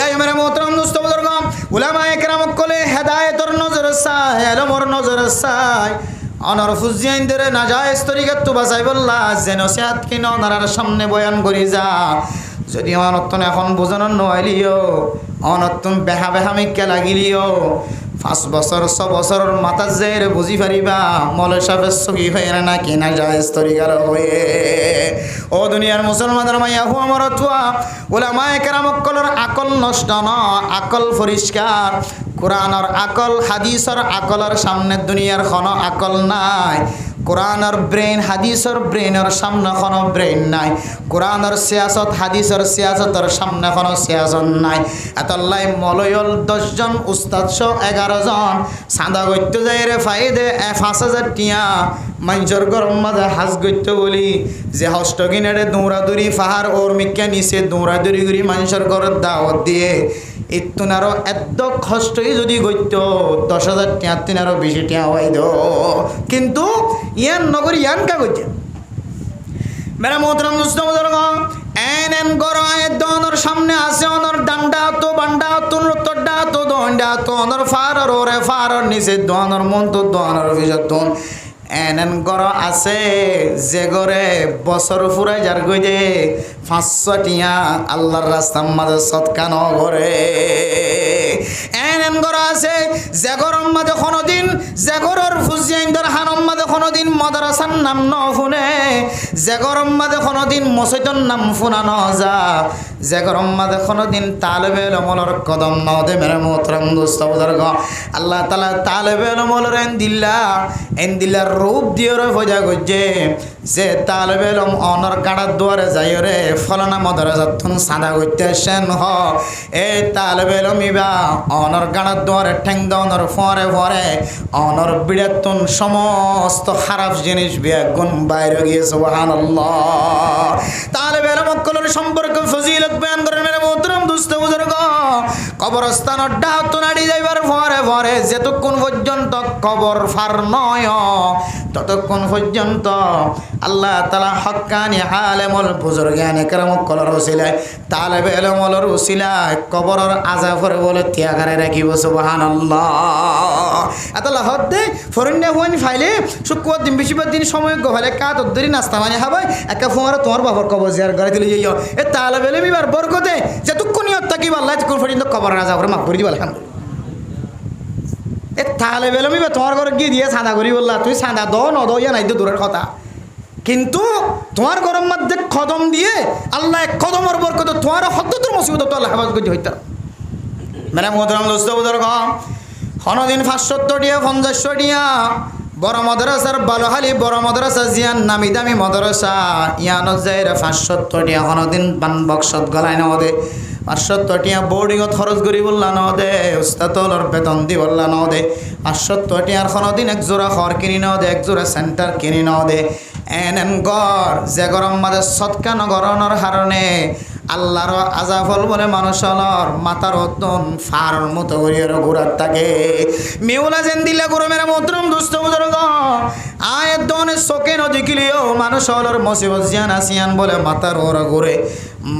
এই আমার মোহতরম দোস্ত বুজুর্গ উলামায়ে কেরাম কলে হেদায়েতর নজর চাই এলমর নজর চাই অনর ফুজিয়াইনদের নাজায়েজ তরিকাত তো বাঁচাই বললা যেন সিয়াত কিন ওনার সামনে বয়ান করি যা যদি অনর্তন এখন বোঝানো নইলিও অনর্তন বেহা বেহামিকে লাগিলিও 5 বছর 6 বছরের মাথা জেরে বুঝি পারিবা মলে সাহেবের সগি হয়ে না কিনা যায় স্তরিকার হয়ে ও দুনিয়ার মুসলমানের মাইয়া হু আমার তুয়া উলামায়ে কেরাম কলর আকল নষ্ট না আকল পরিষ্কার কোরআনের আকল হাদিসের আকলের সামনে দুনিয়ার কোনো আকল নাই কোরআনের ব্রেন হাদিসের ব্রেনের সামনে কোনো ব্রেন নাই কোরআনের সিয়াসত হাদিসের সিয়াসতের সামনে কোনো সিয়াসত নাই এতলাই মলয়ল 10 জন উস্তাদ 11 জন সাদা গইতে যাই রে ফাইদে 5,000 টিয়া মানুষের গরম মাঝে হাজ গইতে বলি যে হষ্ট কিনারে দৌড়াদৌড়ি পাহাড় ওর মিক্কা নিচে দৌড়াদৌড়ি করি মানুষের ঘরের দাওয়াত দিয়ে ইতুনারও এত কষ্টই যদি গইত 10,000 টিয়া তিনারও বেশি টিয়া হইদ কিন্তু ইয়ান নগরী ইয়ান কা গইতে মেরা মোহতরম মুসলিম বুজুর্গ এন গরায় দনর সামনে আছে অনর ডান্ডা তো বান্ডা তো রতডা তো দন্ডা তো অনর ফারর ওরে ফারর নিচে দনর মন তো দনর ভিজতন এন গর আছে যে গরে বছর ফুরাই যার গইদে 500 টিয়া আল্লাহর রাস্তার মাঝে সৎকা ন করে এন গর আছে যে গরম মাঝে কোনদিন যে গরর ফুজিয়াইনদের হানম মাঝে কোনদিন মাদ্রাসার নাম ন শুনে যে গরম মাঝে কোনদিন মসজিদের নাম শুনা ন যা যে গরম মাঝে কোনদিন তালেবে ইলমর কদম ন দে মেরে মোহতরম দোস্ত বুজুর্গ আল্লাহ তাআলা তালেবে ইলমর এন দিলা রূপ দিয়ে ফজা গজে যে তালেবে ইলম অনর গাড়ার দুয়ারে যাই রে ফলানা মাদ্রাসাতুন সাদা গইতে সেন হ এ তালেবে ইলম ইবা অনর গাড়ার দুয়ারে ঠ্যাং দনর ফরে ফরে অনর বিড়াতুন সমস্ত খারাপ জিনিস বেগুন বাইরে গিয়ে সুবহানাল্লাহ তালেবে ইলম কলর সম্পর্কে ফজিলত বয়ান করেন মেরে মোহতরম দোস্ত বুজুর্গ কবরস্থানের ডাহাত নাড়ি যাইবার পরে ফরে ফরে যতক্ষণ পর্যন্ত কবর ফার নয় ততক্ষণ পর্যন্ত আল্লাহ তাআলা হক্কানি আলেমুল বুজুর্গান একরাম কলর ওসিলায় তালেবে ইলমর ওসিলায় কবরের আযাবর বলে ত্যাগারে রাখিব সুবহানাল্লাহ। আতাল্লাহ হদ্দে ফরিন্নে হইন ফাইলে শুক্রবার দিন বেশিরভাগ দিন সময় গহলে কাত ধরি নাস্তা মানে খাবাই একা ফোমারে তোমার বাবার কবর জিয়ার করে দিলে যাইও এ তালেবে ইলমিবার বরকতে যতক্ষণ নিয়ত থাকিব আল্লাহ যতক্ষণ পর্যন্ত কবরের আযাবরে মাফ করে দিব আলহামদুলিল্লাহ। এ তাহলে বেলমি বা তোমার ঘরে গিয়ে দিয়ে চাঁদা করি বললা তুই চাঁদা দ ন দ ইয়া নাই তো দূরের কথা, কিন্তু তোমার ঘরের মধ্যে কদম দিয়ে আল্লাহ কদমের বরকত তোমার হদ্দুর মুসিবত তো আল্লাহ হেফাজত করে হইতা। মানে মোহতরম দোস্ত বুজুর্গ হনদিন 570 টিয়া 50 টিয়া বড় মাদ্রাসার বালহালি বড় মাদ্রাসা জিয়ান নামি দামি মাদ্রাসা ইয়ানত যাইরা 570 টিয়া হনদিন বান বক্সত গলায় না দে 570 টিয়া বোর্ডিংত খরচ করি বললা ন দে উস্তাদর বেতন দি বললা ন দে 570 টিয়ার হনদিন এক জোড়া ঘর কিনি ন দে এক জোড়া সেন্টার কিনি ন দে এন গর যে গরম মাঝে সৎকা নগরণর হারণে আল্লাহর আজাফল বলে মানুষের মাথার অতন ফার মতো করিয়ার ঘোরার থাকে মেউলা যেন দিলে গরমের মতরম দুস্থ বুজুর্গ আয়ের দনে চোখে নদী কিলিও মানুষের মুসিবত জিয়ান আসিয়ান বলে মাথার ওরা ঘুরে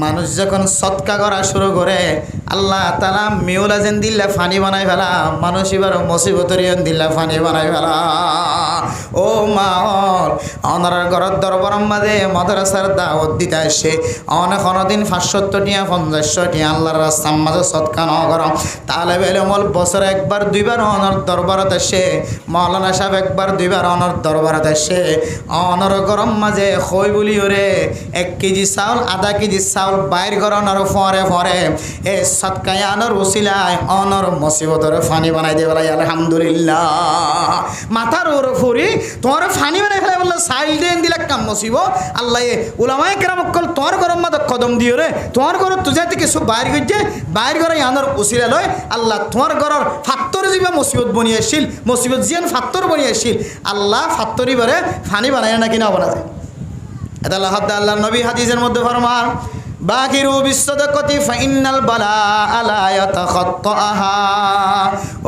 মানুষ যখন সৎকা করা শুরু করে আল্লাহ তাআলা মেউলা যেন দিল্লা ফানি বানাই ফেলা মানুষ এবার মুসিবতের দিল্লা ফানি বানাই ফেলা। ও মা অনার ঘরের দরবারের মাঝে মাদ্রাসার দাওয়াত দিতে আসে অনেক দিন 570 টিয়া 50 টিয়া আল্লাহর রাস্তার মাঝে সৎকা ন করম তালেবে ইলমল বছরে একবার দুইবার অনার দরবারত আসে মাওলানা সাহেব একবার দুইবার অনার দরবারত আসে অনার গরম মাঝে খই বলি ওরে 1 কেজি চাউল আধা কেজি চাউল বাইর গরনার ফরে ফরে এ সৎকায়ানোর ওসিলায় অনর মুসিবতর ফানি বানাই দিয়ে বলাই আলহামদুলিল্লাহ। মাথার ওর ফুরি তোমার ফানি বানাই ফেলে বললো সাইল দেন দিলে কাম মুসিব আল্লাহ উলামায়ে কেরাম কল তোর গরম মাথা কদম দিও রে তোমার ঘর তুজা থেকে সব বাইর গইছে বাইর ঘরে আনোর ওসিলা লয় আল্লাহ তোমার ঘরের ফাত্তর জিবা মুসিবত বনিয়ে আসিল মুসিবত জিয়ান ফাত্তর বনিয়ে আসিল আল্লাহ ফাত্তরি বারে ফানি বানায় নাকি না বানায় এটা আল্লাহ নবী হাদিসের মধ্যে ফরমান বাকিরু বিসসাদাকাতি ফাইন্নাল বালা আলা ইয়াতাখাত্তাহা।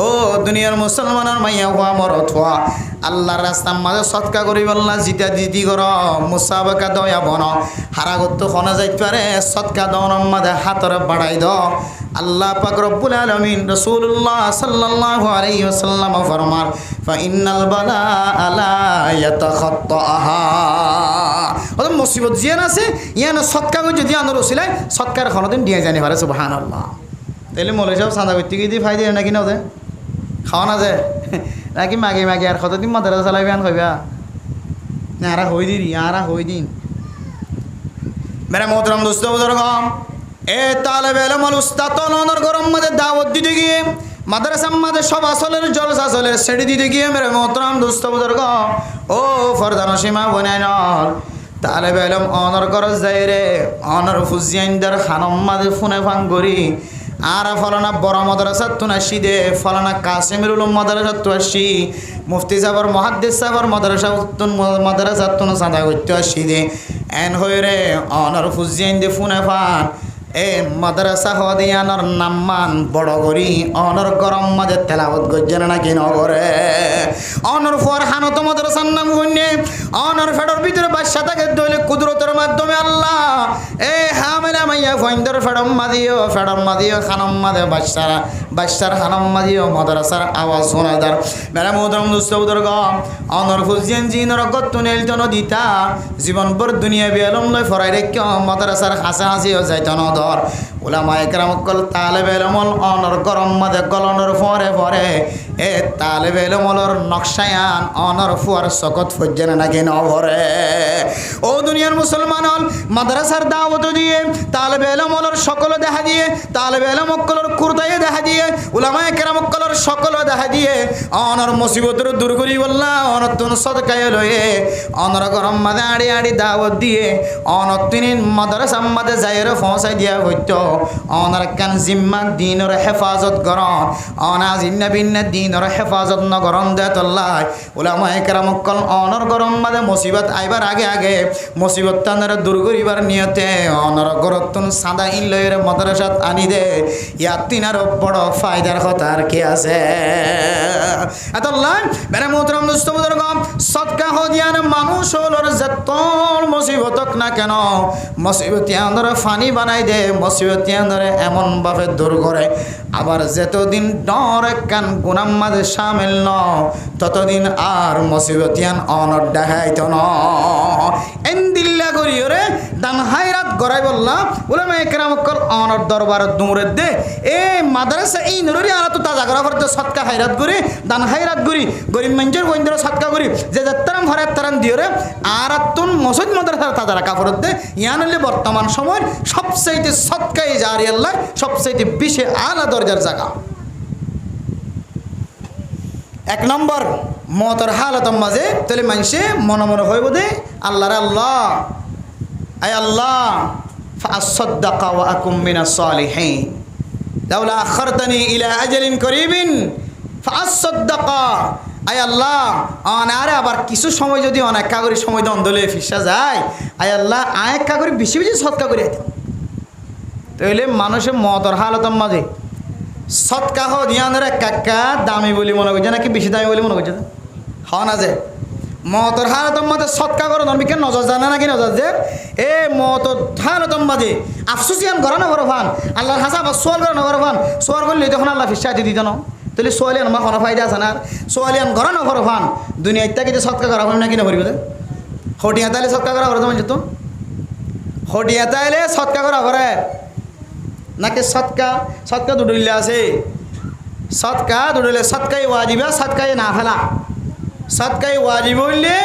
ও দুনিয়ার মুসলমানের মাইয়া হওয়া মরত হওয়া আল্লাহর রাস্তার মাঝে সৎকা করি বললা জিতা দিদি কর মুসাবাকা দয়া বন হারাগত খনা যাইতে পারে সৎকা দনের মাঝে হাতরে বাড়াই দ আল্লাহ পাক রব্বুল আলামিন রাসূলুল্লাহ সাল্লাল্লাহু আলাইহি ওয়াসাল্লাম ফরমান ফাইন্নাল বালা আলা ইয়াতাখাত্তাহা। ওদের মুসিবত জিয়ান আছে ইয়ান সৎকা করে যদি আনোর ওসিলায় সৎকার খনদিন দিয়ে জানি পারে সুবহানাল্লাহ। তাহলে মৌলভী সাহেব চাঁদা করতে গিয়ে দিয়ে ফাইদে নাকি না ওদের খাওয়া না যায় নাকি মাগে মাগে আর কতদিন মাদ্রাসা চালাইবে আন কইবা না আরা হই দিন আরা হই দিন মেরা মোহতরম দোস্ত বুজুর্গ এ তালেবে ইলমুল উস্তাদ তলনের গরম মাঝে দাওয়াত দিতে গিয়ে মাদ্রাসার মাঝে সব আসলের জলসা আসলের সেটি দিতে গিয়ে মেরে মোহতরম দোস্ত বুজুর্গ ও ফরদান সীমা বনাই নল তালেবে ইলম অনর করজ যাই রে অনর ফুজিয়াইন্দার খানম মাঝে ফোনে ফাং করি আর ফলানা বড় মাদ্রাসা তুন আসি দে ফলানা কাসিমুল উলুম মাদ্রাসা তু আসি মুফতি সাহেবর মুহাদ্দিস সাহেবর মাদ্রাসা তুন সাদা করতে আসি দে এন হয়ে রে অনর ফুজিয়াইন্দে ফোনে ফান এ মাদ্রাসা হদিয়ানোর নাম্মান বড় করি অনর গরম মাঝে তেলাওয়াত গজ্জেন নাকি নগরে অনর ফর হানত মাদ্রাসার নাম হইনে অনর ফেডর ভিতরে বাদশা থাকে দইলে কুদরতের মাধ্যমে আল্লাহ এ হামেলা মাইয়া ফইন্দর ফেডম মাদিও খানম মাদে বাদশার খানম মাদিও মাদ্রাসার আওয়াজ শোনা দার মেরা মোহতরম দোস্ত বুজুর্গ অনর ফুজিয়ান জিনর গতুনেল তন দিতা জীবন ভর দুনিয়া বিয়ালম লয় ফরাই রেখ মাদ্রাসার হাসা হাসিও যাইত ন উলামায়ে কেরাম কল তালেবে ইলমল অনর গরম মাঝে গলনের ফরে ফরে এ তালেবে ইলমলর নকশায়ান অনর ফুয়ার সকত ফজ্জেন নাকি ন ভরে। ও দুনিয়ার মুসলমান হল মাদ্রাসার দাওয়াত দিয়ে তালেবে ইলমলর সকল দেখা দিয়ে তালেবে ইলমকলর কুরতায়ে দেখা দিয়ে উলামায়ে কেরাম কলর সকল দেখা দিয়ে অনর মুসিবতের দূর করি বললা অনর তুন সদকায়ে লয়ে অনর গরম মাঝে আড়ি আড়ি দাওয়াত দিয়ে অনর তিনি মাদ্রাসার মাঝে যাইরে পৌঁছাই দিয়া হইতো অনার কান জিম্মা দিনের হেফাজত করন অনা জিন্না বিন্না দিনের হেফাজত নগরন দেতল্লাহ উলামা একরাম কল অনর গরম মাদে মুসিবত আইবার আগে আগে মুসিবত তানের দূর করিবার নিয়তে অনর গরতুন সাদা ইল্লের মাদ্রাসাত আনি দে ইয়াত তিনার বড় ফায়দার কথা আর কি আছে আল্লাহ মেরে মোহতরম দোস্ত বুজুর্গ সদকা হদিয়ান মানুষ হলোর যতল মুসিবতক না কেন মুসিবত আন্দরে ফানি বানাই দে মুসিবত আন্দরে এমন ভাবে দূর করে আবার যতদিন ডর কান গুনাম মাঝে শামিল ন ততদিন আর মুসিবতিয়ান অনর দেখাইতো ন এন্দিল্লা করিওরে দান হাইরাত গড়াই বললাম উলামা একরাম কল অনর দরবার দূরে দে এ মাদ্রাসা এই নুরি আলা তো তাজা করা করতে সদকা হাইরাত করি দান হাইরাত করি গরিব মানুষের বন্ধুর সদকা করি যে যাত্রাম হরাত তারান দিওরে আর তুন মসজিদ মাদ্রাসা তাজা রাখা করত দে ইয়ানলে বর্তমান সময় সবচেয়ে সদকাই জারি আল্লাহ সবচেয়ে বেশি আলা দরজার জায়গা এক নম্বর মতর হালত মাঝে তাহলে মানুষে মনে মনে হইব দে আল্লাহর আল্লাহ আয় আল্লাহ ফাসাদ্দাকা ওয়া আকুম মিনাস সালিহিন লাউলা আখারতানি ইলা আজালিন করিবিন ফাসাদ্দাকা আয় আল্লাহ আনারে আবার কিছু সময় যদি অনেক কাগরি সময় দন্দলে ফিসা যায় আয় আল্লাহ আয়েক কাগরি বেশি বেশি সৎকা করে আইতাম তাহলে মানুষের মতর হালতর মাঝে সৎকা দিয়ানের কাকা দামি বলি মনে করছে নাকি বেশি দামি বলি মনে করছে হওয়া না যে মতর হালতর মাঝে সৎকা করো ধর্মীকে নজর জানে নাকি নজর যে এ মতর হালতর মাঝে আফসুসিয়ান ঘর না ঘর ফান আল্লাহর হাসা আবার সোয়াল করে না ঘর ফান সোয়াল করলে তখন আল্লাহ ফিসা দিত না তাহলে সোয়ালিয়ান আমার কোনো ফায়দা আছে না সোয়ালিয়ান ঘর না ঘর ফান দুনিয়া ইত্যাদি যে সৎকা করা হবে নাকি না করিব হটিয়া তাইলে সৎকা করা করে তোমার যেত হটিয়া তাইলে সৎকা করা করে নাকি সৎকা দুডুলিলে আছে সৎকা দুডুলে সৎকাই ওয়াজিবা সৎকাই না ফেলা সৎকাই ওয়াজিব হইলে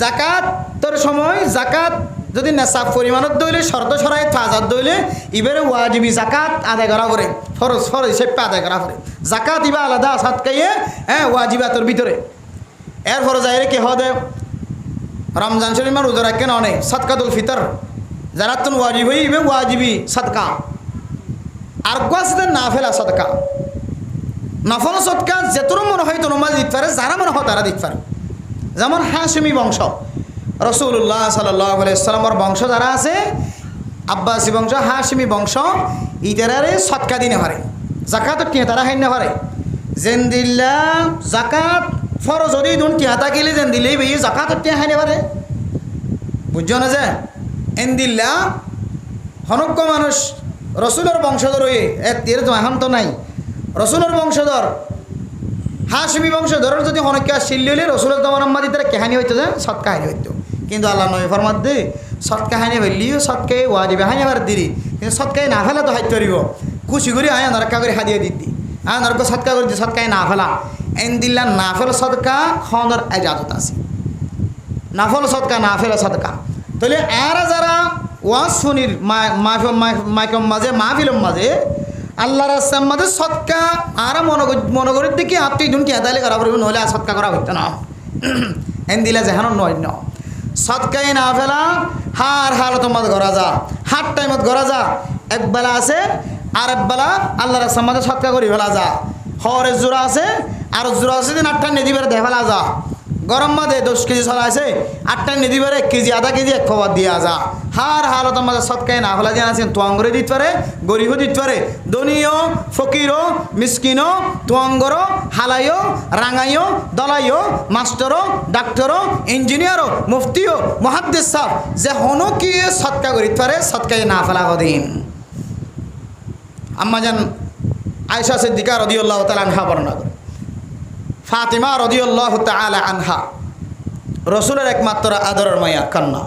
জাকাত তোর সময় জাকাত যদি নেশাব পরিমাণত দইলে শর্ত সরাই তাজাত দইলে ইবারে ওয়াজিবি জাকাত আদায় করা করে ফরজ হিসেবে আদায় করা করে জাকাত ইবা আলাদা সৎকাইয়ে ওয়াজিবাতর ভিতরে এর ফরজ আইরে কি হদে রমজান শরীফ রোজা রাখেন অনেক সৎকাতুল ফিতর যারা তুন ওয়াজিব হইবে ওয়াজিবি সৎকা আর গোয়াসে না ফেলা সদকা নফল সদকা যেতর মনে হয় তোর মাঝে দিতে পারে যারা মনে হয় তারা দিতে পারে যেমন হাশিমি বংশ রাসূলুল্লাহ সাল্লাল্লাহু আলাইহি সাল্লামের বংশ যারা আছে আব্বাসী বংশ হাশিমি বংশ ইতারারে সদকা দিনে পারে জাকাত কি তারা হাইন না পারে যেন দিল্লা জাকাত ফরজ যদি দুন কি হাতা গেলে যেন দিলেই বেই জাকাত কি হাইন পারে বুঝছো না যে এন দিল্লা হনক্য মানুষ রসুলের বংশধর হয়ে এর তো এখন তো নাই রসুলের বংশধর হাশিমি বংশধরের যদি অনেক শিল্লি হলে রসুলের দমানাম্মাদি তারা কাহিনী হইতো যে সৎ কাহিনী হইতো কিন্তু আল্লাহ নবী ফরমাত দে সৎ কাহিনী হইলিও সৎকে ওয়াজিবে হাই আবার দিদি কিন্তু সৎকাই না ফেলা তো হাইতে পারিব খুশি করে আয় নরকা করে হাদিয়ে দিদি আয় নরক সৎকা করে সৎকাই না ফেলা এন দিল্লা না ফেল সদকা খন্দর এজাজত আছে নাফল সদকা না ফেলা সদকা তাহলে আর যারা ওয়াজ শুনির মাইকম মাঝে মাহফিলম মাঝে আল্লাহর রাস্তার মাঝে সৎকা আর মনোগরের দিকে আপনি দুন কি আদায় করা পড়বে নহলে আর সৎকা করা হইতো না এন দিলা যেহানো নয় ন সৎকাই না ফেলা হার হালতর মাঝে ঘরা যা হার টাইমত ঘরা যা একবেলা আছে আর একবেলা আল্লাহর রাস্তার মাঝে সৎকা করি ফেলা যা হরের জোড়া আছে আর জোড়া আছে দিন 8টা নেদিবারে দেখা ফেলা যা গরম মাঝে 10 কেজি চলা আছে 8টা নেদিবারে 1 কেজি আধা কেজি এক খবর দিয়া যা হার হালতের মাঝে সৎকাই না ফেলা দিয়ে আছেন তোয়াঙ্গরে দিতে পারে গরিবও দিতে পারে ধনীও ফকিরও মিসকিনও তোয়াঙ্গরও হালাইও রাঙাইও দলাইও মাস্টারও ডাক্তারও ইঞ্জিনিয়ারও মুফতিও মুহাদ্দিস সাহেব যে হনো কি সৎকা করিতে পারে সৎকাই না ফেলা দিন আম্মাজান আয়েশা সিদ্দিকা রাদিয়াল্লাহু তাআলা আনহা বর্ণনা করে ফাতিমা রাদিয়াল্লাহু তাআলা আনহা রসুলের একমাত্র আদরের মায়া কন্যা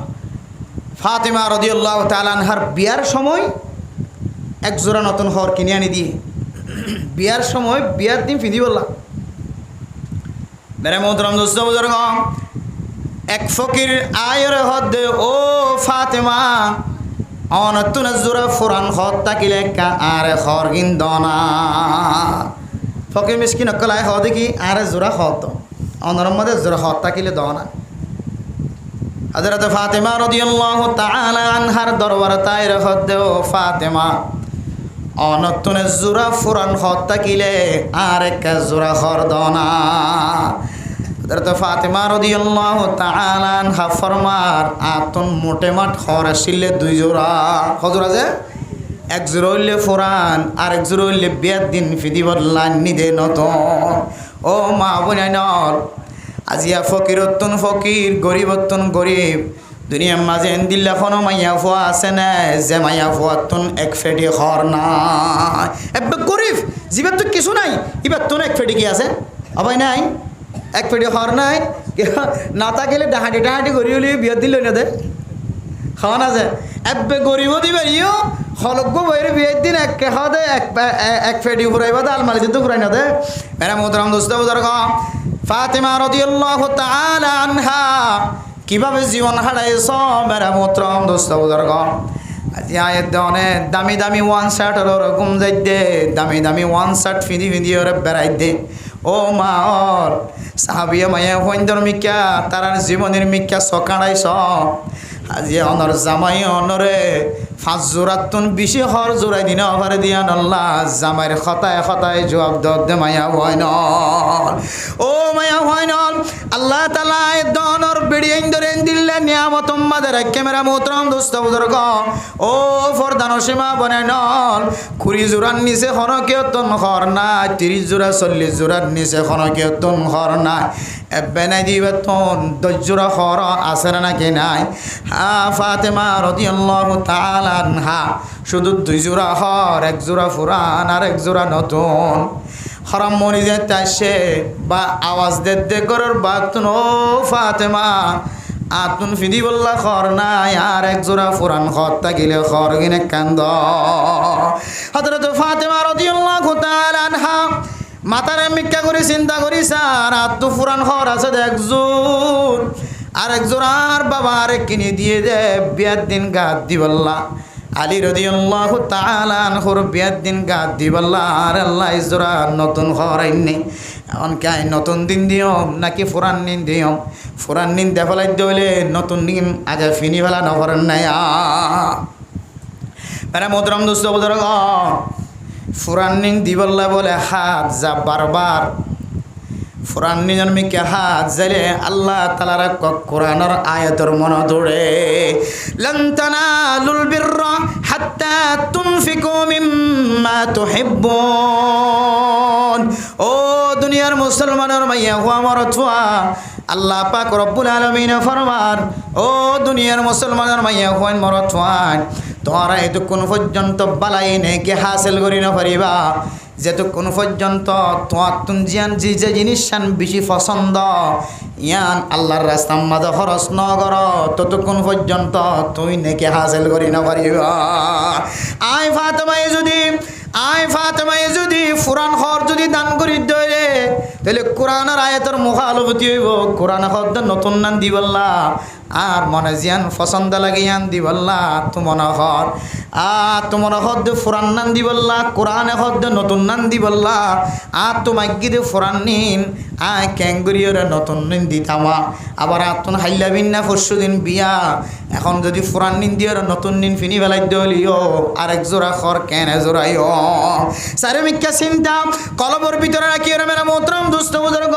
ফাতিমা রাদিয়াল্লাহু তাআলা আনহার বিয়ার সময় এক জোড়া নতুন হর কিনে আনি দিয়ে বিয়ার সময় বিয়ার দিন ফিদি বললাম মেরে মোহতরম দোস্ত বুজুর্গ এক ফকির আয়ের হদে ও ফাতিমা অনতুন জোড়া ফুরান হদ তাকিলে কা আরে হর গিন্দনা ফকির মিসকিন অকলাই হ দেখি আরে জোড়া হত অনরম মধ্যে জোড়া হত তাকিলে দনা হযরত ফাতিমা রাদিয়াল্লাহু তাআলা আনহার দরবার তাইর হদে ও ফাতিমা অনতুনে জোড়া ফুরান হত থাকিলে আর এক জোড়া হরদনা হযরত ফাতেমা রাদিয়াল্লাহু তাআলা আনহা ফরমার আতন মোটে মাঠ হর আসিলে দুই জোড়া হজর আছে এক জোড়া হইলে ফুরান আর এক জোড়া হইলে বিয়ার দিন ফিদি বললান নিদে নতুন ও মা বোনাইনর আজিয়া ফকিরতুন ফকির গরিবতুন গরিব দুনিয়ার মাঝে দিল্লা কোনো মাইয়া ফুয়া আছে না যে মাইয়া ফুয়াতুন এক ফেটি হর নাই এবার গরিব জীবের তো কিছু নাই এবার তুন এক ফেটি কি আছে অবাই নাই এক ফেটি হর নাই না থাকিলে ডাহাটি ডাহাটি গড়ি হলি বিয়ার দিল না দে খাওয়া না যে এবে গরিব দিবে ইও হলগ্য বইয়ের বিয়ের দিন এক খাওয়া দে এক ফেটি ফুরাইবা দে আলমারি কিন্তু ফুরাই না দে মেরা মোহতারাম দোস্ত বুজুর্গ ফাতেমা রাদিয়াল্লাহু তাআলা আনহা কিভাবে জীবন হারাইছ মেরা মোহতারাম দোস্ত বুজুর্গ আজি আয়ের দনে দামি দামি ওয়ান শার্ট ওরকম যাই দে দামি দামি ওয়ান শার্ট ফিদি ফিদি ওরে বেড়াই দে ও মা ওর সাহাবিয়া মায়া হইন্দর মিক্যা তারার জীবনের মিক্যা সকাড়াইছ আজি অনর জামাই অনরে 5 জোড়াতুন বেশি হর জোড়াই দিন অভারে দিয়া আল্লাহ জামাইর খতায় খতায় জবাব দে মায়া হইন ও মায়া হইন আল্লাহ তাআলা দনর বেড়িয়েন ধরে দিলে নিয়ামত উম্মাদের ক্যামেরা মোহতরম দোস্ত বুজুর্গ ও ফরদান সীমা বনাইন কুড়ি জোড়ার নিচে খনকিয়তন হর না 30 জোড়া 40 জোড়ার নিচে খনকিয়তন হর না এবে নাই দিবেতন 10 জোড়া হর আছে নাকি নাই ফাতেমা রাদিয়াল্লাহু তাআলা আনহা শুধু 2 জোড়া হর এক জোড়া ফুরান আর এক জোড়া নতুন হরাম মনি যে তাইছে বা আওয়াজ দে করার বাতুন ও ফাতেমা আতুন ফিদি বললা খর নাই আর এক জোড়া ফুরান খর থাকিলে খর গিনে কান্দ হযরত ফাতেমা রাদিয়াল্লাহু তাআলা আনহা মাতারে মিক্কা করে চিন্তা করি স্যার আত্ম ফুরান খর আছে একজন আর এক জোড়ার বাবা আরেক কিনে দিয়ে দে বিয়ার দিন গাদ দিবল্লা আলী রাদিয়াল্লাহু তাআলা আনহুর বিয়ার দিন গাদ দিবল্লা আর আল্লাহ জোড়া নতুন খর আইনি এখন কাই নতুন দিন দিও নাকি ফুরান দিন দিও ফুরান দিন দেফলাই দইলে নতুন দিন আজ ফিনি ফেলা নকরেন নাই মানে মোহতরম দোস্ত বুজুর্গ ফুরান দিন দিবল্লা বলে হাত যা বারবার ফুরান নিজন মিকে হাত যাইলে আল্লাহ তাআলার কোরআনের আয়াতের মন ধরে লান তানালুল বিররা হাত্তা তুনফিকু মিম্মা তুহিব্বুন ও দুনিয়ার মুসলমানের মাইয়া হুয়া মরতুয়া আল্লাহ পাক রব্বুল আলামিন ফরমান ও দুনিয়ার মুসলমানের মাইয়া হুয়া মরতুয়া তোমরা এতক্ষণ পর্যন্ত বালাই নেকি হাসিল করি না পারিবা যেতক্ষণ পর্যন্ত তোমার তুঞ্জিয়ান যে জিনিস বেশি পছন্দ ইয়ান আল্লাহর রাস্তার মাঝে খরচ ন কর ততক্ষণ পর্যন্ত তুই নেকি হাসিল করি না পারিবা আয় ফাতেমায় যদি ফুরান হর যদি দান করি দে তাহলে কোরআনের আয়াতের মুখালবতি হইব কোরআন হদ নতুন নান দিবল্লা আর মনে জিয়ান পছন্দ লাগে ইয়ান দিবল্লা তোমার হর তোমার হদ ফুরান নান দিবল্লা কোরআনে হদ নতুন নান দিবল্লা আর তোমার গিয়ে ফুরান নিন আয় ক্যাঙ্গুরিয়র নতুন নিন দিতামা আবার আতুন হাইলা বিন্না পরশু দিন বিয়া এখন যদি ফুরান নিন দিয়ে নতুন নিন ফিনি বেলাই দিও আরেক জোড়া খর কেন জোড়াইও সারে মিক্কা চিন্তা কলবর ভিতরে রাখি মেরা মোহতরম দুষ্ট বুজুর্গ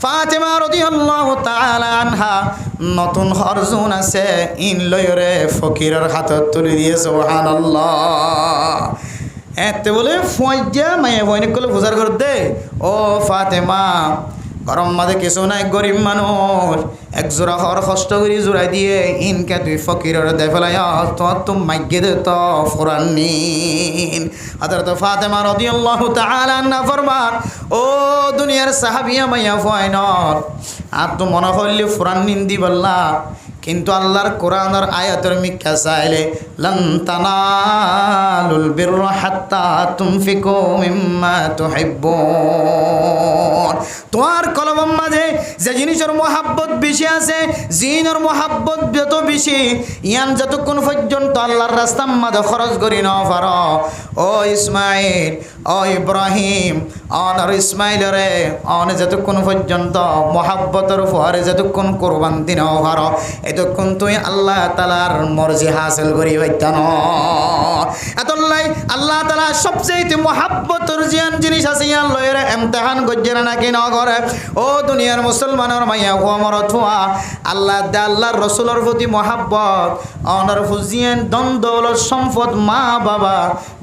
ফাতেমা রাদিয়াল্লাহু তাআলা আনহা নতুন হরজুন আছে ইন লয়রে ফকিরের হাতত তুলে দিয়ে সুবহানাল্লাহ এতে বলে ফয়জা মায়ে বইনে কলে বুঝার করে দে ও ফাতেমা গরম মাঝে কিছু নাই গরিব মানুষ এক জোড়া হর কষ্ট করে জোড়াই দিয়ে ইনকে তুই ফকিরের দে ফেলাই তোমার তো মাইকে দে তো ফুরান নিন হযরত ফাতেমা রাদিয়াল্লাহু তাআলা আনহা ফরমান ও দুনিয়ার সাহাবিয়া মাইয়া ফয়নত আর তো মনে হইলে ফুরান নিন দি বললা কিন্তু আল্লাহর কোরআনের আয়াতের মিক্কা চাইলে লান তানালুল বিররা হাত্তা তুনফিকু মিম্মা তুহিব্বুন তোমার কলবের মাঝে যে জিনিসের মহাব্বত বেশি আছে জিনের মহাব্বত যত বেশি ইয়ান যতক্ষণ পর্যন্ত আল্লাহর রাস্তার মাঝে খরচ করি না পারো ও ইসমাইল ও ইব্রাহিম অনর ইসমাইলরে অন যতক্ষণ পর্যন্ত মহাব্বতের উপরে যতক্ষণ কোরবান দিন পারো এতক্ষণ তুই আল্লাহ তাআলার মর্জি হাসিল করি হইতান এতলাই আল্লাহ তাআলা সবচেয়ে মহাব্বতর জিয়ান জিনিস আছে ইয়ান লয়ের ইমতিহান গজ্জের নাকি ন করে ও দুনিয়ার মুসলমানের মাইয়া ও মরথুয়া আল্লাহ দে আল্লাহর রাসূলের প্রতি মহাব্বত অনার ফুজিয়ান দন্দৌলত সম্পদ মা বাবা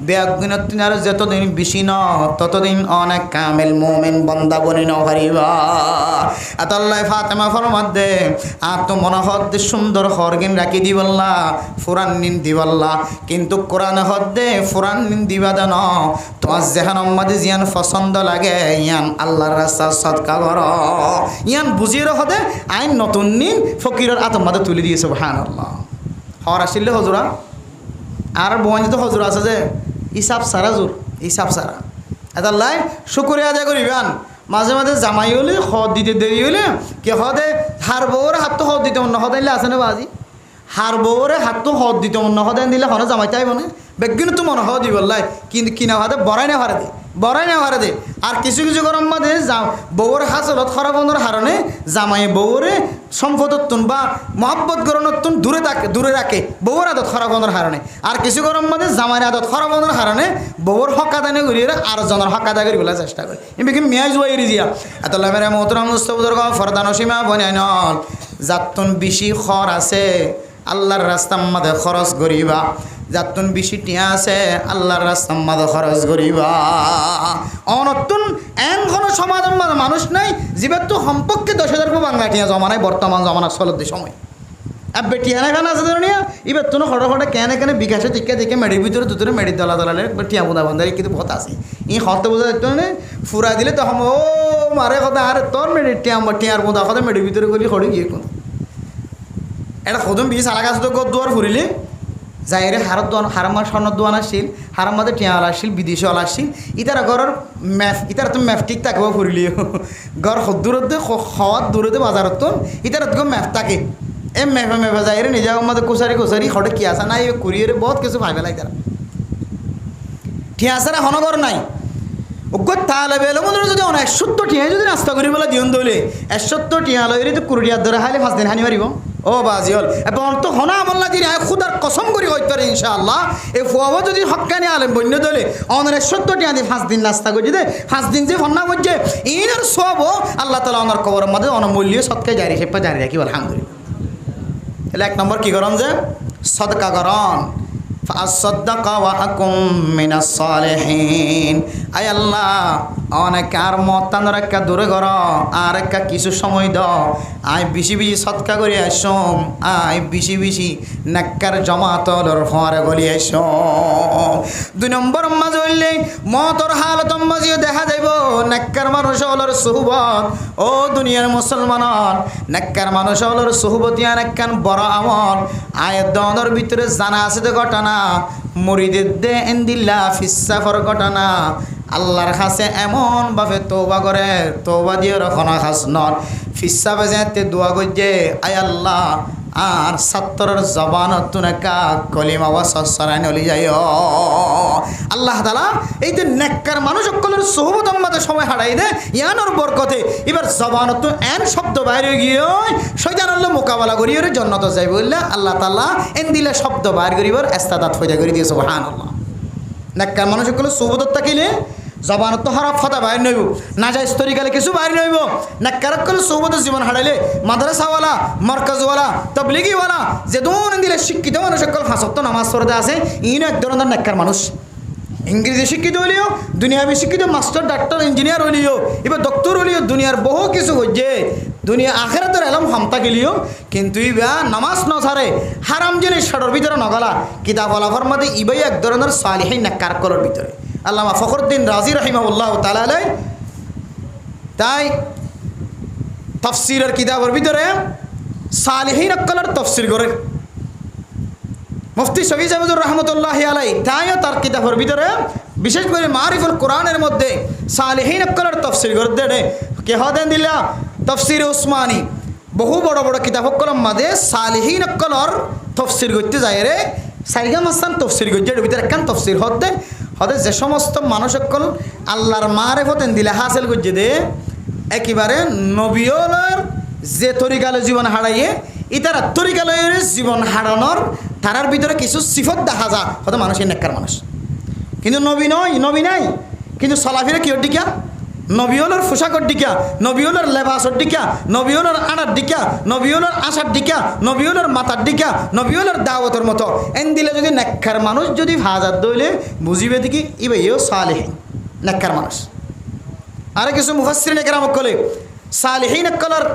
বেগুনত তিনার যতদিন বেশি ন ততদিন অনেক কামেল মুমিন বান্দা বনি ন হারিবা আতাল্লাহ ফাতেমা ফরমাত দে আত মনোহদ সুন্দর হরগিন রাখি দিবাল্লা ফুরান নিন দিবাল্লা কিন্তু কোরআন হদ্দে ফুরান নিন দিবা দান তোমার যেখান আমাদের জিয়ান পছন্দ লাগে ইয়ান আল্লাহর রাস্তা সদকা কর ইয়ান বুঝিয়ে হদে আইন নতুন নিন ফকিরের আতমাদে তুলে দিয়েছে সুবহানাল্লাহ হর আসলে হজুরা আর বোন তো হজুর আছে যে ইসাব সারা জোর ইসাব সারা এতাল্লাই শুকুরে আদায় করিবান মাঝে মাঝে জামাই হলে হদ দিতে দেরি হলে কে হদে হার বউরে হাত তো হদ দিতে অন্য হদাইলে আছে না বাজি হার বউরে হাত তো হদ দিতে অন্য হদাই দিলে হনে জামাই চাইব না বেগিন তো মনে হদি বললাই কিন্তু কিনা হাতে বড়াই না হারে দে বড়াই না হারে দে আর কিছু কিছু গরম মাঝে বউর হাসলত খরাবনের হারণে জামাই বউরে সম্পদত্তুন বা মহব্বত গরণত্তুন দূরে রাখে বউর আদত খরাবনের হারণে আর কিছু গরম মাঝে জামাইয়ের আদত খরাবনের হারণে বউর হকাদানে করিয়ে আর জনের হকাদা করি বলার চেষ্টা করে এমনি মেয়াজ জুয়াই রিজিয়া এত মেরে মোহতরম মুস্তফুদর ফরদান সীমা বনাই নল যাতুন বেশি খর আছে আল্লাহর রাস্তার মাঝে খরচ করিবা যাতুন বেশি টিয়া আছে আল্লাহর রাস্তার মাঝে খরচ করিবা অনতুন এন কোনো সমাজের মাঝে মানুষ নাই জীবের তো সম্পর্কে 10,000 বাংলা টিয়া জমা নাই বর্তমান জমানার চলতি সময় আবে টিয়া না খানা আছে ধরনিয়া এবার তো হঠাৎ কেন কেন বিকাশে টিকা দেখে মেডির ভিতরে দুটোরে মেডির দলা দলালে টিয়া বোধা বন্ধারে কিন্তু বহুত আছে ই হতে বোঝা যেত না ফুরা দিলে তখন ও মারে কথা আরে তোর মেডির টিয়ার বোধা কথা মেডির ভিতরে গলি খড়ে গিয়ে কোন এটা সদম বিশ আলাকা আছে তো দুয়ার ফুরিলে যাইরে হারামার স্বর্ণর দোয়ান আসছিল হারাম মাঝে টিয়াওয়ালা আসছিল বিদেশি ওলা আসছিল ইতারা ঘরের ম্যাপ ইতারা তো ম্যাপ ঠিক থাকবো ফুরিলিও ঘর দূরতে খাওয়ার দূরতে বাজারত তো ইতারা তো ম্যাপ থাকে এ ম্যাপে যাইরে নিজে আমাদের কোসারি হঠাৎ কি আসা নাই কুরিয়ারে বহুত কিছু ভাইবে লাগে তারা ঠিয়া আসারা হনগর নাই ওগত তাহলে বেলে মনে যদি অনেক 170 টিয়া যদি নাস্তা করি বলে দিন দলে 170 টিয়া লইরে তো কুড়িয়ার ধরে হাইলে 5 দিন হানি মারিব ও বাজি হল এবং তো হনা আমল্লা দিন খুদার কসম করি হইতে পারে ইনশাআল্লাহ এই ফুয়াবো যদি হক্কানি আলেম বন্য দলে অনের 170 টিয়া দিয়ে 5 দিন নাস্তা করি দে 5 দিন যে ফন্না করছে ইনার সব আল্লাহ তাআলা ওনার কবরের মধ্যে অনমূল্য সদকা জারি সেপা জারি রাখি আলহামদুলিল্লাহ তাহলে এক নম্বর কি করন যে সদকা করন ফাসাদদাকা ওয়া আকুম মিনাস সালিহিন আয় আল্লাহ অনেক আর মতান রাখা দূরে কর আর একটা কিছু সময় দাও আয় বেশি বেশি সৎকা করে আসম আয় বেশি নাক্কার জমাতলর ফোয়ারে গলি আসম 2 নম্বর মাঝে হইলে মতর হালত মাঝে দেখা যাইব নাক্কার মানুষ হলর সুহবত ও দুনিয়ার মুসলমান নাক্কার মানুষ হলর সুহবত ইয়ান একখান বড় আমল আয় দনের ভিতরে জানা আছে তো ঘটনা মুরিদের দে এন্দিল্লা ফিসাফর ঘটনা আল্লাহর কাছে এমন ভাবে তওবা করে তওবা দিয়ে রখনা খাস নর ফিসা বেজেতে দোয়া করছে আয় আল্লাহ আর ছাত্রের জবানত নাকা কলিমা ওয়াসসারান হলি যায় আল্লাহ তাআলা এই যে নেককার মানুষ সকলের সুহবত আমাদের সময় হারাই দে ইয়ানোর বরকতে এবার জবানত এন শব্দ বাইরে গিয়ে শয়তান আল্লাহ মোকাবেলা করিয়ে জান্নাত যাই বললে আল্লাহ তাআলা এন দিলে শব্দ বাইর করিবার ইস্তাদাত ফয়দা করে দিয়ে সুবহানাল্লাহ নেককার মানুষ সকলের সুহবত থাকিলে জবানত তো হারাপ ফাতা বাইর নইব না যায় স্তরিকালে কিছু বাইর নইব না কারক করে সৌবতের জীবন হারাইলে মাদ্রাসাওয়ালা মার্কাজওয়ালা তবলিগিওয়ালা যে দোন দিলে শিক্ষিত মানুষ সকল ফাঁসত্ব নামাজ পড়তে আছে ইন এক ধরনের নেককার মানুষ ইংরেজি শিক্ষিত হলিও দুনিয়াবি শিক্ষিত মাস্টার ডাক্তার ইঞ্জিনিয়ার হলিও এবার ডক্টর হলিও দুনিয়ার বহু কিছু হচ্ছে দুনিয়া আখেরাতের এলাম হামতা গেলিও কিন্তু ইবা নামাজ ন ছাড়ে হারাম জিনিস সাড়র ভিতরে নগলা কিতাব আলাফর মধ্যে ইবাই এক ধরনের সালিহীন নেককার করার ভিতরে আল্লামা ফখরুদ্দিন রাজি রাহিমাহুল্লাহ তাআলা আলাইহি তাই তাফসীরের কিতাবের ভিতরে সালিহীন আকলার তাফসীর করে মুফতি শফি সাহেবুর রহমতুল্লাহি আলাইহি তাইও তার কিতাবের ভিতরে বিশেষ করে মারিফুল কোরআনের মধ্যে সালিহীন আকলার তাফসীর করে দেন কে হদেন দিলা তাফসীর উসমানী বহু বড় বড় কিতাব কলম মধ্যে সালিহীন আকলার তাফসীর করতে যায় রে সাইগা মাসান তাফসীর করতে এর ভিতরে কান তাফসীর হতে যে সমস্ত মানুষ সকল আল্লাহর মারিফতেন দিলে হাসিল করছে দে একেবারে নবীর যে তরিকালে জীবন হারাইয়ে ইতারা তরিকালয়ের জীবন হারানোর তারার ভিতরে কিছু সিফত দেখা যা হয়তো মানুষের নেককার মানুষ, কিন্তু নবী নয়, নবী নাই, কিন্তু চলাফিরা কিয়র দিকা, নবীওলর পোশাকর দিকা, নবীওলর লেবাসর দিকা, নবীওলর আনার দিকা, নবীওলর আশার দিকা, নবীওলর মাথার দিকা, নবীওলর দাওয়াতের মতো এন দিলে যদি নেককার মানুষ যদি হাজার দইলে বুঝিবে দেখি ইবেও সালেহীন নেককার মানুষ। আর কিছু মুফাসসিরিন কেরাম কলে সালেহীন কলর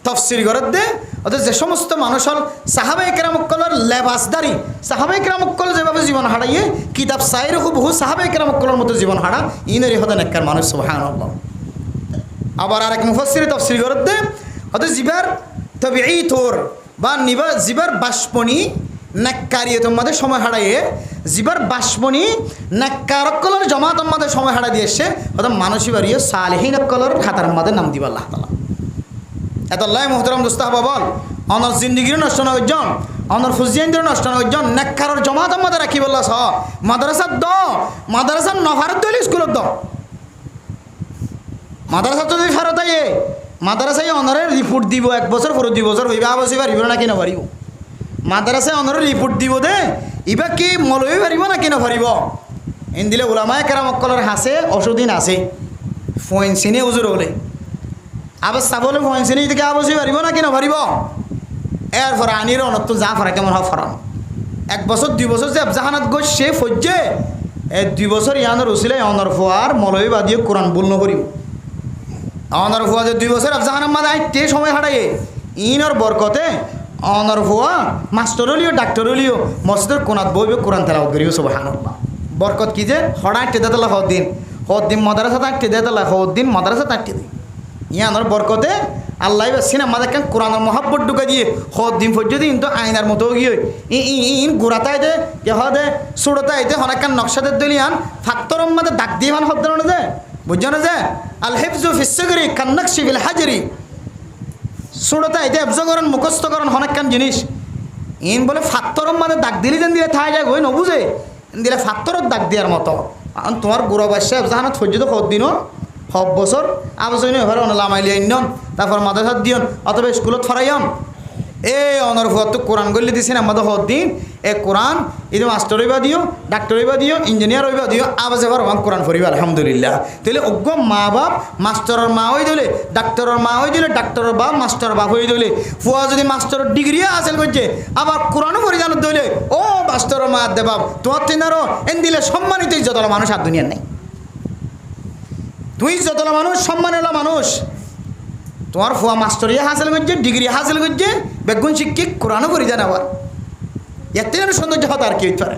তফসির গরত দে অর্থাৎ যে সমস্ত মানুষ হল সাহাবায়ে কেরাম কলর লেবাসদারি, সাহাবায়ে কেরাম কল যেভাবে জীবন হারাইয়ে কিতাব সাইর বহু সাহাবায়ে কেরাম কলর মতো জীবন হারা ইনেরই হতে নেককার মানুষ সুবহানাল্লাহ। আবার আরেক মুফাসসির তফসির গরত দে অর্থাৎ জিবার তবিঈ তোর বা নিবা জিবার বাষ্পনি নেককারিয়ে তোমাদের সময় হারাইয়ে জিবার বাষ্পনি নেককারকলর জমাত আমাদের সময় হারা দিয়েছে অর্থাৎ মানুষই বাড়িয়ে সালেহীন কলর খাতার আমাদের নাম দিবা আল্লাহ তাআলা। এতল্লাই মোহতরম দোস্তাহ বল অনর জিন্দিগির নষ্ট না হইজন, অনর ফুজিয়ানদের নষ্ট না হইজন নেককারর জমাত আমাদের রাখি বললা সহ মাদ্রাসার দ মাদ্রাসার নফারত দইলে স্কুলত দ মাদ্রাসা যদি ফেরত আইয়ে মাদ্রাসায় অনরের রিপোর্ট দিব 1 বছর পর 2 বছর হইবা আবসি পারিব না কিনা পারিব, মাদ্রাসায় অনরের রিপোর্ট দিব দে ইবা কি মলবি পারিব না কিনা পারিব। এন দিলে ওলামায়ে কেরাম কলর হাসে ওষুদিন আছে ফোন সিনে উজুর হলে আবার সাবলে ফোন সিনে থেকে আবসি পারিব না কিনা পারিব। এরপর আনির অনত্ব যা ফরা কেমন হওয়া ফরান 1 বছর 2 বছর যে আফজাহানাত গো সে ফজ্জে 2 বছর ইয়ানোর উসিলে অনর ফোয়ার মলবি বাদিয়ে কোরআন বল নকরিব অনর ফুয়া যে 2 বছর আফজাহানার মাঝে আইতে সময় হারাইয়ে ইনর বরকতে অনর ফুয়া মাস্টার হলিও ডাক্তার হলিও মসজিদের কোনাত বইবে কোরআন তেলাওয়াত করিও সুবহানাল্লাহ। বরকত কি যে হড়া আটতে দেতলা হদ্দিন মাদ্রাসা আটতে দেতলা হদ্দিন মাদ্রাসা আটতে দিই ইয়ানোর বরকতে আল্লাহ বাসিনা মাঝে কেন কোরআনের মহাব্বত ঢুকা দিয়ে হদ্দিন পর্যন্ত কিন্তু আইনার মতো গিয়ে in গোড়াতাই they K they সুড়তাই they হনাকান নকশাদের Dalian ফাক্তরম মাঝে দাগ দিয়ে মান হদ্দ না যে বুঝছো না যে আল হেফজু ফিসগরি কান্নাকশি ফিল হাজরি সুড়তা এতে হেফজকরণ মুখস্থকরণ হনেকখান জিনিস ইন বলে ফাত্তরম মানে দাগ দিলে যেন দিলে থাই যায় হই নবুঝে দিলে ফাত্তরত দাগ দেওয়ার মতো তোমার গুড়া বাসা জাহানত ফজ্জিত সব দিনও সব বছর আবছর এবার লামাইলি আইন তারপর মাদ্রাসাত দিয়ন অথবা স্কুলত ফরাইয়ন এই অনর ফুয়াত কোরআন গল্লি দিছেন আমাদের হদ্দিন এ কোরআন এই মাস্টার হইবা দিও ডাক্তার হইবা দিও ইঞ্জিনিয়ার হইবা দিও আবার এবার আমার কোরআন ফরিবা আলহামদুলিল্লাহ। তাহলে অজ্ঞ মা বাপ মাস্টারের মা হয়ে দিলে ডাক্তারের মা হয়ে দিলে ডাক্তারের বাপ মাস্টার বাপ হয়ে দিলে ফুয়া যদি মাস্টারের ডিগ্রি হাসিল করছে আবার কোরআনও পরিধান দিলে ও মাস্টারের মা দে বাপ তোমার তিনারও এন দিলে সম্মানিত যতলা মানুষ আর দুনিয়ার নেই, তুই যতলা মানুষ সম্মানেলা মানুষ তোমার ফুয়া মাস্টারিয়া হাসিল করছে ডিগ্রি হাসিল করছে বেগুন শিক্ষিক কোরআনও করি দেন আবার এতে সৌন্দর্য হতো আর কি হইতে পারে।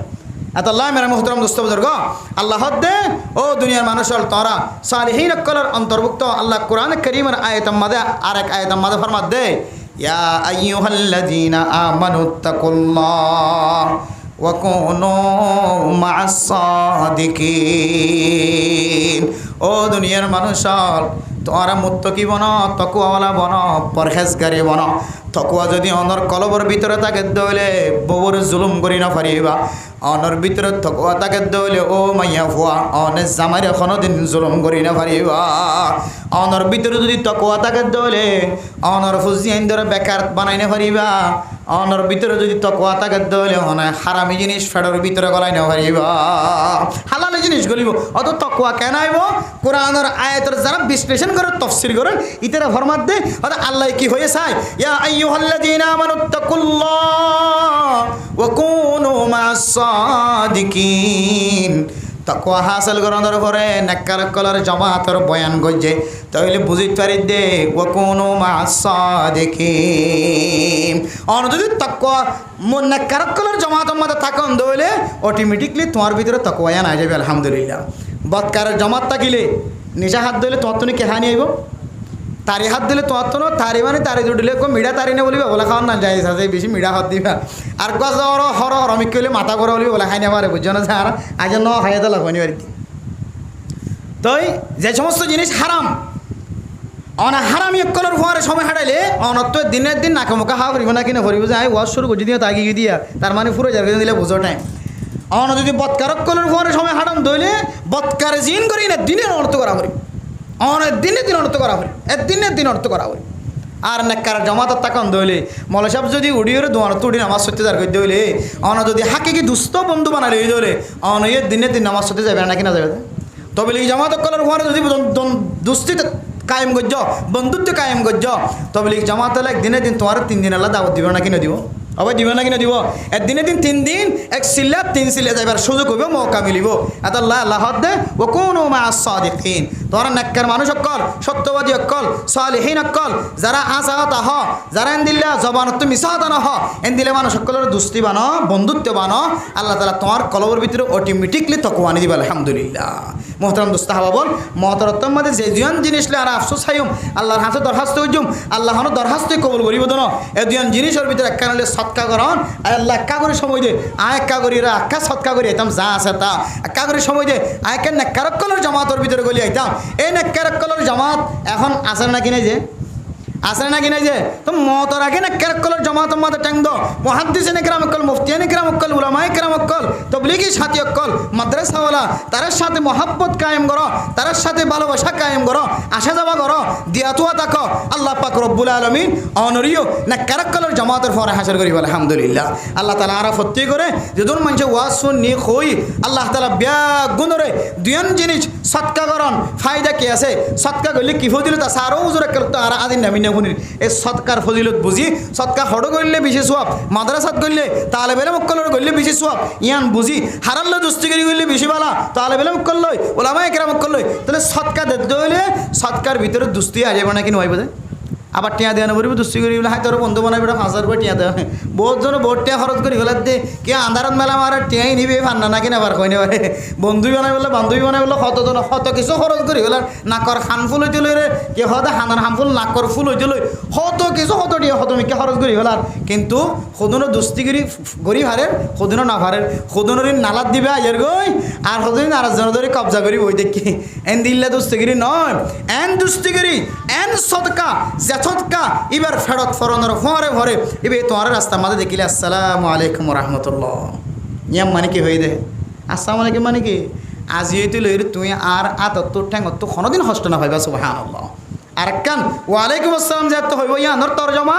এত আল্লাহ মেরা মোহতরম দোস্ত বুজুর্গ আল্লাহ দে ও দুনিয়ার মানুষ হল তোরা সালিহীন কলর অন্তর্ভুক্ত আল্লাহ কোরআন করিমের আয়াতের মাঝে আরেক আয়াতের মাঝে ফরমাত দে ইয়া আইয়ুহাল্লাযীনা আমানুত্তাকুল্লাহ ওয়া কুনু মা'আস সাদিকিন। ও দুনিয়ার মানুষ হল তোরা মুত্তকি বন তকুয়াওয়ালা বন পরহেজগারি বন। তকুয়া যদি অনর কলবর ভিতরে থাকে দইলে বউর জুলুম করি না পারিবা, অনর ভিতরে তকুয়া থাকে দইলে ও মাইয়া ফুয়া অনে জামাইর এখনো দিন জুলুম করি না পারিবা। অনর ভিতরে যদি তকুয়া থাকে দইলে অনর ফুজিয়াইন ধরে বেকার বানাই না পারিবা। অনর ভিতরে যদি তকুয়া থাকে দইলে অনে হারামি জিনিস ফেডর ভিতরে গলাই না পারিবা, হালালি জিনিস গলিব। অত তকুয়া কেন আইব কোরআনের আয়াতের যারা বিশ্লেষণ করে তফসির করেন ইতারা ফরমাত দে অত আল্লাহ কি হয়ে চায় ইয়া আইয়ুহাল্লাযীনা আমানুত্তাকুল্লাহ ওয়া কুনু মা'আস সাদিকিন। তাকওয়া হাসিল করার পরে নেককার কলার জামাতের বয়ান গজে তাহলে বুঝিতে পারি দে ওয়া কুনু মা'আস সাদিকিন। অন যদি তাকওয়া নেককার কলার জামাতের মধ্যে থাকুন দইলে অটোমেটিকলি তোমার ভিতরে তাকওয়া আনা যাবে আলহামদুলিল্লাহ। বদকারের জামাত থাকিলে নিজা হাত দিলে তোমার তুমি কেহানি আইব, তারি হাত দিলে তোমার তো তারি মানে তারি জুড়িলে মিঠা তারি নে বলিবা বলে খাওয়ার না যাই আছে বেশি মিঠা হাত দিবা আর গাছ হর হরমিক করলে মাথা করে বলি বলে খাই না পারে বুঝছো না আর আজ ন খাইয়ে তো লাগবে আর কি। তই যে সমস্ত জিনিস হারাম অনা হারামি একলের হওয়ার সময় হাঁটাইলে অনত্ব দিনের দিন নাকে মুখা হাওয়া করিব না কিনা করিব যে আই ওয়াশ শুরু করছি দিয়ে তাগি দিয়া তার মানে পুরো জায়গা দিলে বুঝো টাইম। অন যদি বৎকারক কলের হওয়ার সময় হাঁটান দইলে বৎকারে জিন করি না দিনের অর্থ করা করি অনেক দিনের দিন অর্থ করা করি দিনের দিন অর্থ করা করি আর নেককার জমাত তখন দইলে মৌলা সাহেব যদি উড়িয়ে দোয়ানো তুড়ি নামাজ সত্যি দাঁড় করে দইলে অন যদি হাকে কি দুস্থ বন্ধু বানালে দইলে অন দিনে দিন নামাজ সত্যি যাবে নাকি না যাবে তবে এই জামাত কলার ঘরে যদি দুস্থি কায়েম করছ বন্ধুত্ব কায়েম করছ তবে এই জামাত দিনে দিন তোমার 3 দিন আল্লাহ দাওয়াত দিব নাকি না দিব আবার দিব নাকি না দিব একদিনে দিন 3 দিন এক সিল্লা 3 সিলে যাইবার সুযোগ হইব মৌকা মিলিব এত আল্লাহ আল্লাহ দে ও কোনও মা সাদিকিন তোরা নেককার মানুষ অকল সত্যবাদী অকল সালেহীন অকল যারা আসাহত হ যারা এনদিল্লা জবানত মিসাহত না হ এনদিলে মানুষ সকলের দুস্তি বানো বন্ধুত্ব বানো আল্লাহ তাআলা তোমার কলবের ভিতরে অটোমেটিকলি তকওয়ানি দিবা আলহামদুলিল্লাহ মোহতারাম দোস্ত হাবাবল মহতরত্তম মধ্যে যে দুজন জিনিস আর আফসোস হাইম আল্লাহর হাতে দরখাস্ত হইজুম আল্লাহর দরখাস্ত কবুল করিব দন এ দুজন জিনিসের ভিতরে একখানে সৎকা করন আল্লাহ একা করে সময় দে একা করি একা সৎকা করি আইতাম যা আছে তা একা করে সময় দে আয়কে নেককারকলের জামাতের ভিতরে গলি আইতাম এই নেককারকলের জামাত এখন আসে নাকি নাই যে আসে নাকি নাই যে তো মতর আগে নেককারকলের জামাত মাথা ট্যাং দো মুহাদ্দিসিন ইকরাম অকল মুফতিয়ান ইকরাম অকল উলামা ইকরাম অকল তাবলীগী সাথী অকল মাদ্রাসাওয়ালা তার সাথে মহব্বত কায়েম করো তার সাথে ভালোবাসা কায়েম করো আসা যাওয়া করো দিয়াতুয়া তাকো আল্লাহ পাক রব্বুল আলামিন অনরিয় নেককারকলের জামাতের ফরে হাসর করিব আলহামদুলিল্লাহ আল্লাহ তাআলা আরা ফত্তি করে যদুন মানুষ ওয়াজ শুনি কই আল্লাহ তাআলা বিয়া গুণরে দুজন জিনিস সৎকা করন ফায়দা কি আছে সৎকা করলে কি ফজিলত আছে আরো হুজুর তো আর আদিন নামি শুনি এই সৎকার ফজিলত বুঝি সৎকা হড় করলে বেশি সোয়াব মাদ্রাসাত করলে তাহলে বেলে মক্কলর করলে বেশি সোয়াব ইয়ান বুঝি হারাল্লা দুস্তিগিরি করলে বেশি বালা তাহলে বেলে মক্কল লই ওলামা একরাম মক্কল লই তাহলে সৎকা দিতে হইলে সৎকার ভিতরে দুস্তি আ যাবে নাকি নয় বোধ আবার টিয়া দেওয়া বলবি দুস্তি করি বলে হাই তোর বন্ধু বানাবি 5,000 করে টিয়া দেওয়া বহুত জন বহুত টিয়া খরচ করি হলে দে কে আন্ধারত মেলা মারে টিয়াই নিবি ফান্না নাকি নেবার কই নেবারে বন্ধুই বানাই বললে বান্ধবী বানাই বললে কতজন কত কিছু খরচ করি হলে নাকর খান ফুল হইতে লই রে কে হদা হানার হাম ফুল নাকর ফুল হইতে লই কত কিছু কত টিয়া কত মিকে খরচ করি হলার কিন্তু সদনো দুস্তিগিরি গরিব হারের সদনো না হারের সদনোর নালাত দিবে আইয়ার গই আর সদন আর জন ধরে কবজা করি বই দেখি এন দিল্লা দুস্তিগিরি নয় এন দুস্তিগিরি এন সদকা সৎকা এবার ফেরত ফরনের ভরে ভরে এবার তোমার রাস্তা মাঝে দেখিলে আসসালামু আলাইকুম রহমতুল্লাহ ইয়াম মানে কি হয়ে দে আসসালামু আলাইকুম মানে কি আজি হইতে লইরে তুই আর তোর ঠ্যাং তো কোনোদিন হষ্ট না ভাইবা সুবহানাল্লাহ আর কান ওয়ালাইকুম আসসালাম যে তো হইব ইয়ানোর তরজমা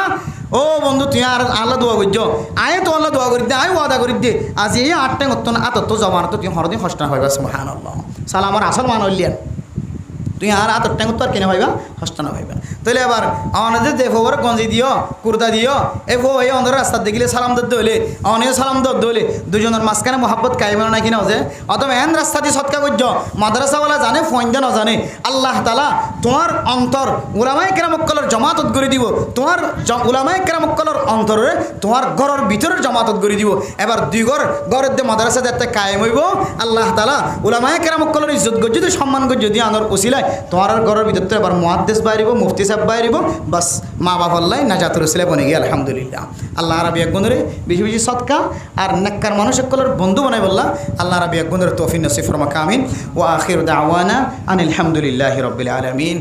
ও বন্ধু তুই আর আল্লাহ দোয়া করছ আয় তো আল্লাহ দোয়া করি দে আয় ওয়াদা করি দে আজি এই 8 ঠ্যাং তো না তো জমান তো তুই কোনোদিন হষ্ট না ভাইবা সুবহানাল্লাহ সালামার আসল মান হইলিয়ান তুই আর আতর ট্যাঙ্গ তো আর কিনে ভাইবা হস্ত না ভাইবা তাহলে এবার আমাদের যে ফোর গঞ্জি দিও কুর্তা দিও এ ফো এই অন্ধের রাস্তা দেখিলে সালাম দর দইলে অনেক সালাম দর দইলে দুজনের মাঝখানে মহাব্বত কায়েম না কিনা যে অথবা এন রাস্তা দিয়ে সৎকা করছ মাদ্রাসাওয়ালা জানে ফইন্দা না জানে আল্লাহ তাআলা তোমার অন্তর উলামায়ে কেরামকলের জমাতত করে দিব তোমার উলামায়ে কেরামকলের অন্তরে তোমার ঘরের ভিতরের জমাতত করে দিব এবার দুই ঘরের যে মাদ্রাসা যাতে কায়েম হইব আল্লাহ তাআলা উলামায়ে কেরামকলের ইজ্জত গজ্জ যদি সম্মান গজ্জ দিয়ে আনোর ওসিলায় তোমার ঘরের ভিতরে এবার মুহাদ্দিস বাইরিব মুফতি সাহেব বাইরিব বাস মা বাবা আল্লাহ নাজাতুর ওসিলা বনে গিয়ে আলহামদুলিল্লাহ আল্লাহ রাবি একগুণরে বেশি বেশি সৎকা আর নেককার মানুষ সকলের বন্ধু বানাই বললা আল্লাহ রাবি একগুণরে তৌফিক নসিব ফরমাক আমিন ওয়া আখির দাওয়ানা আনিল হামদুলিল্লাহি রাব্বিল আলামিন।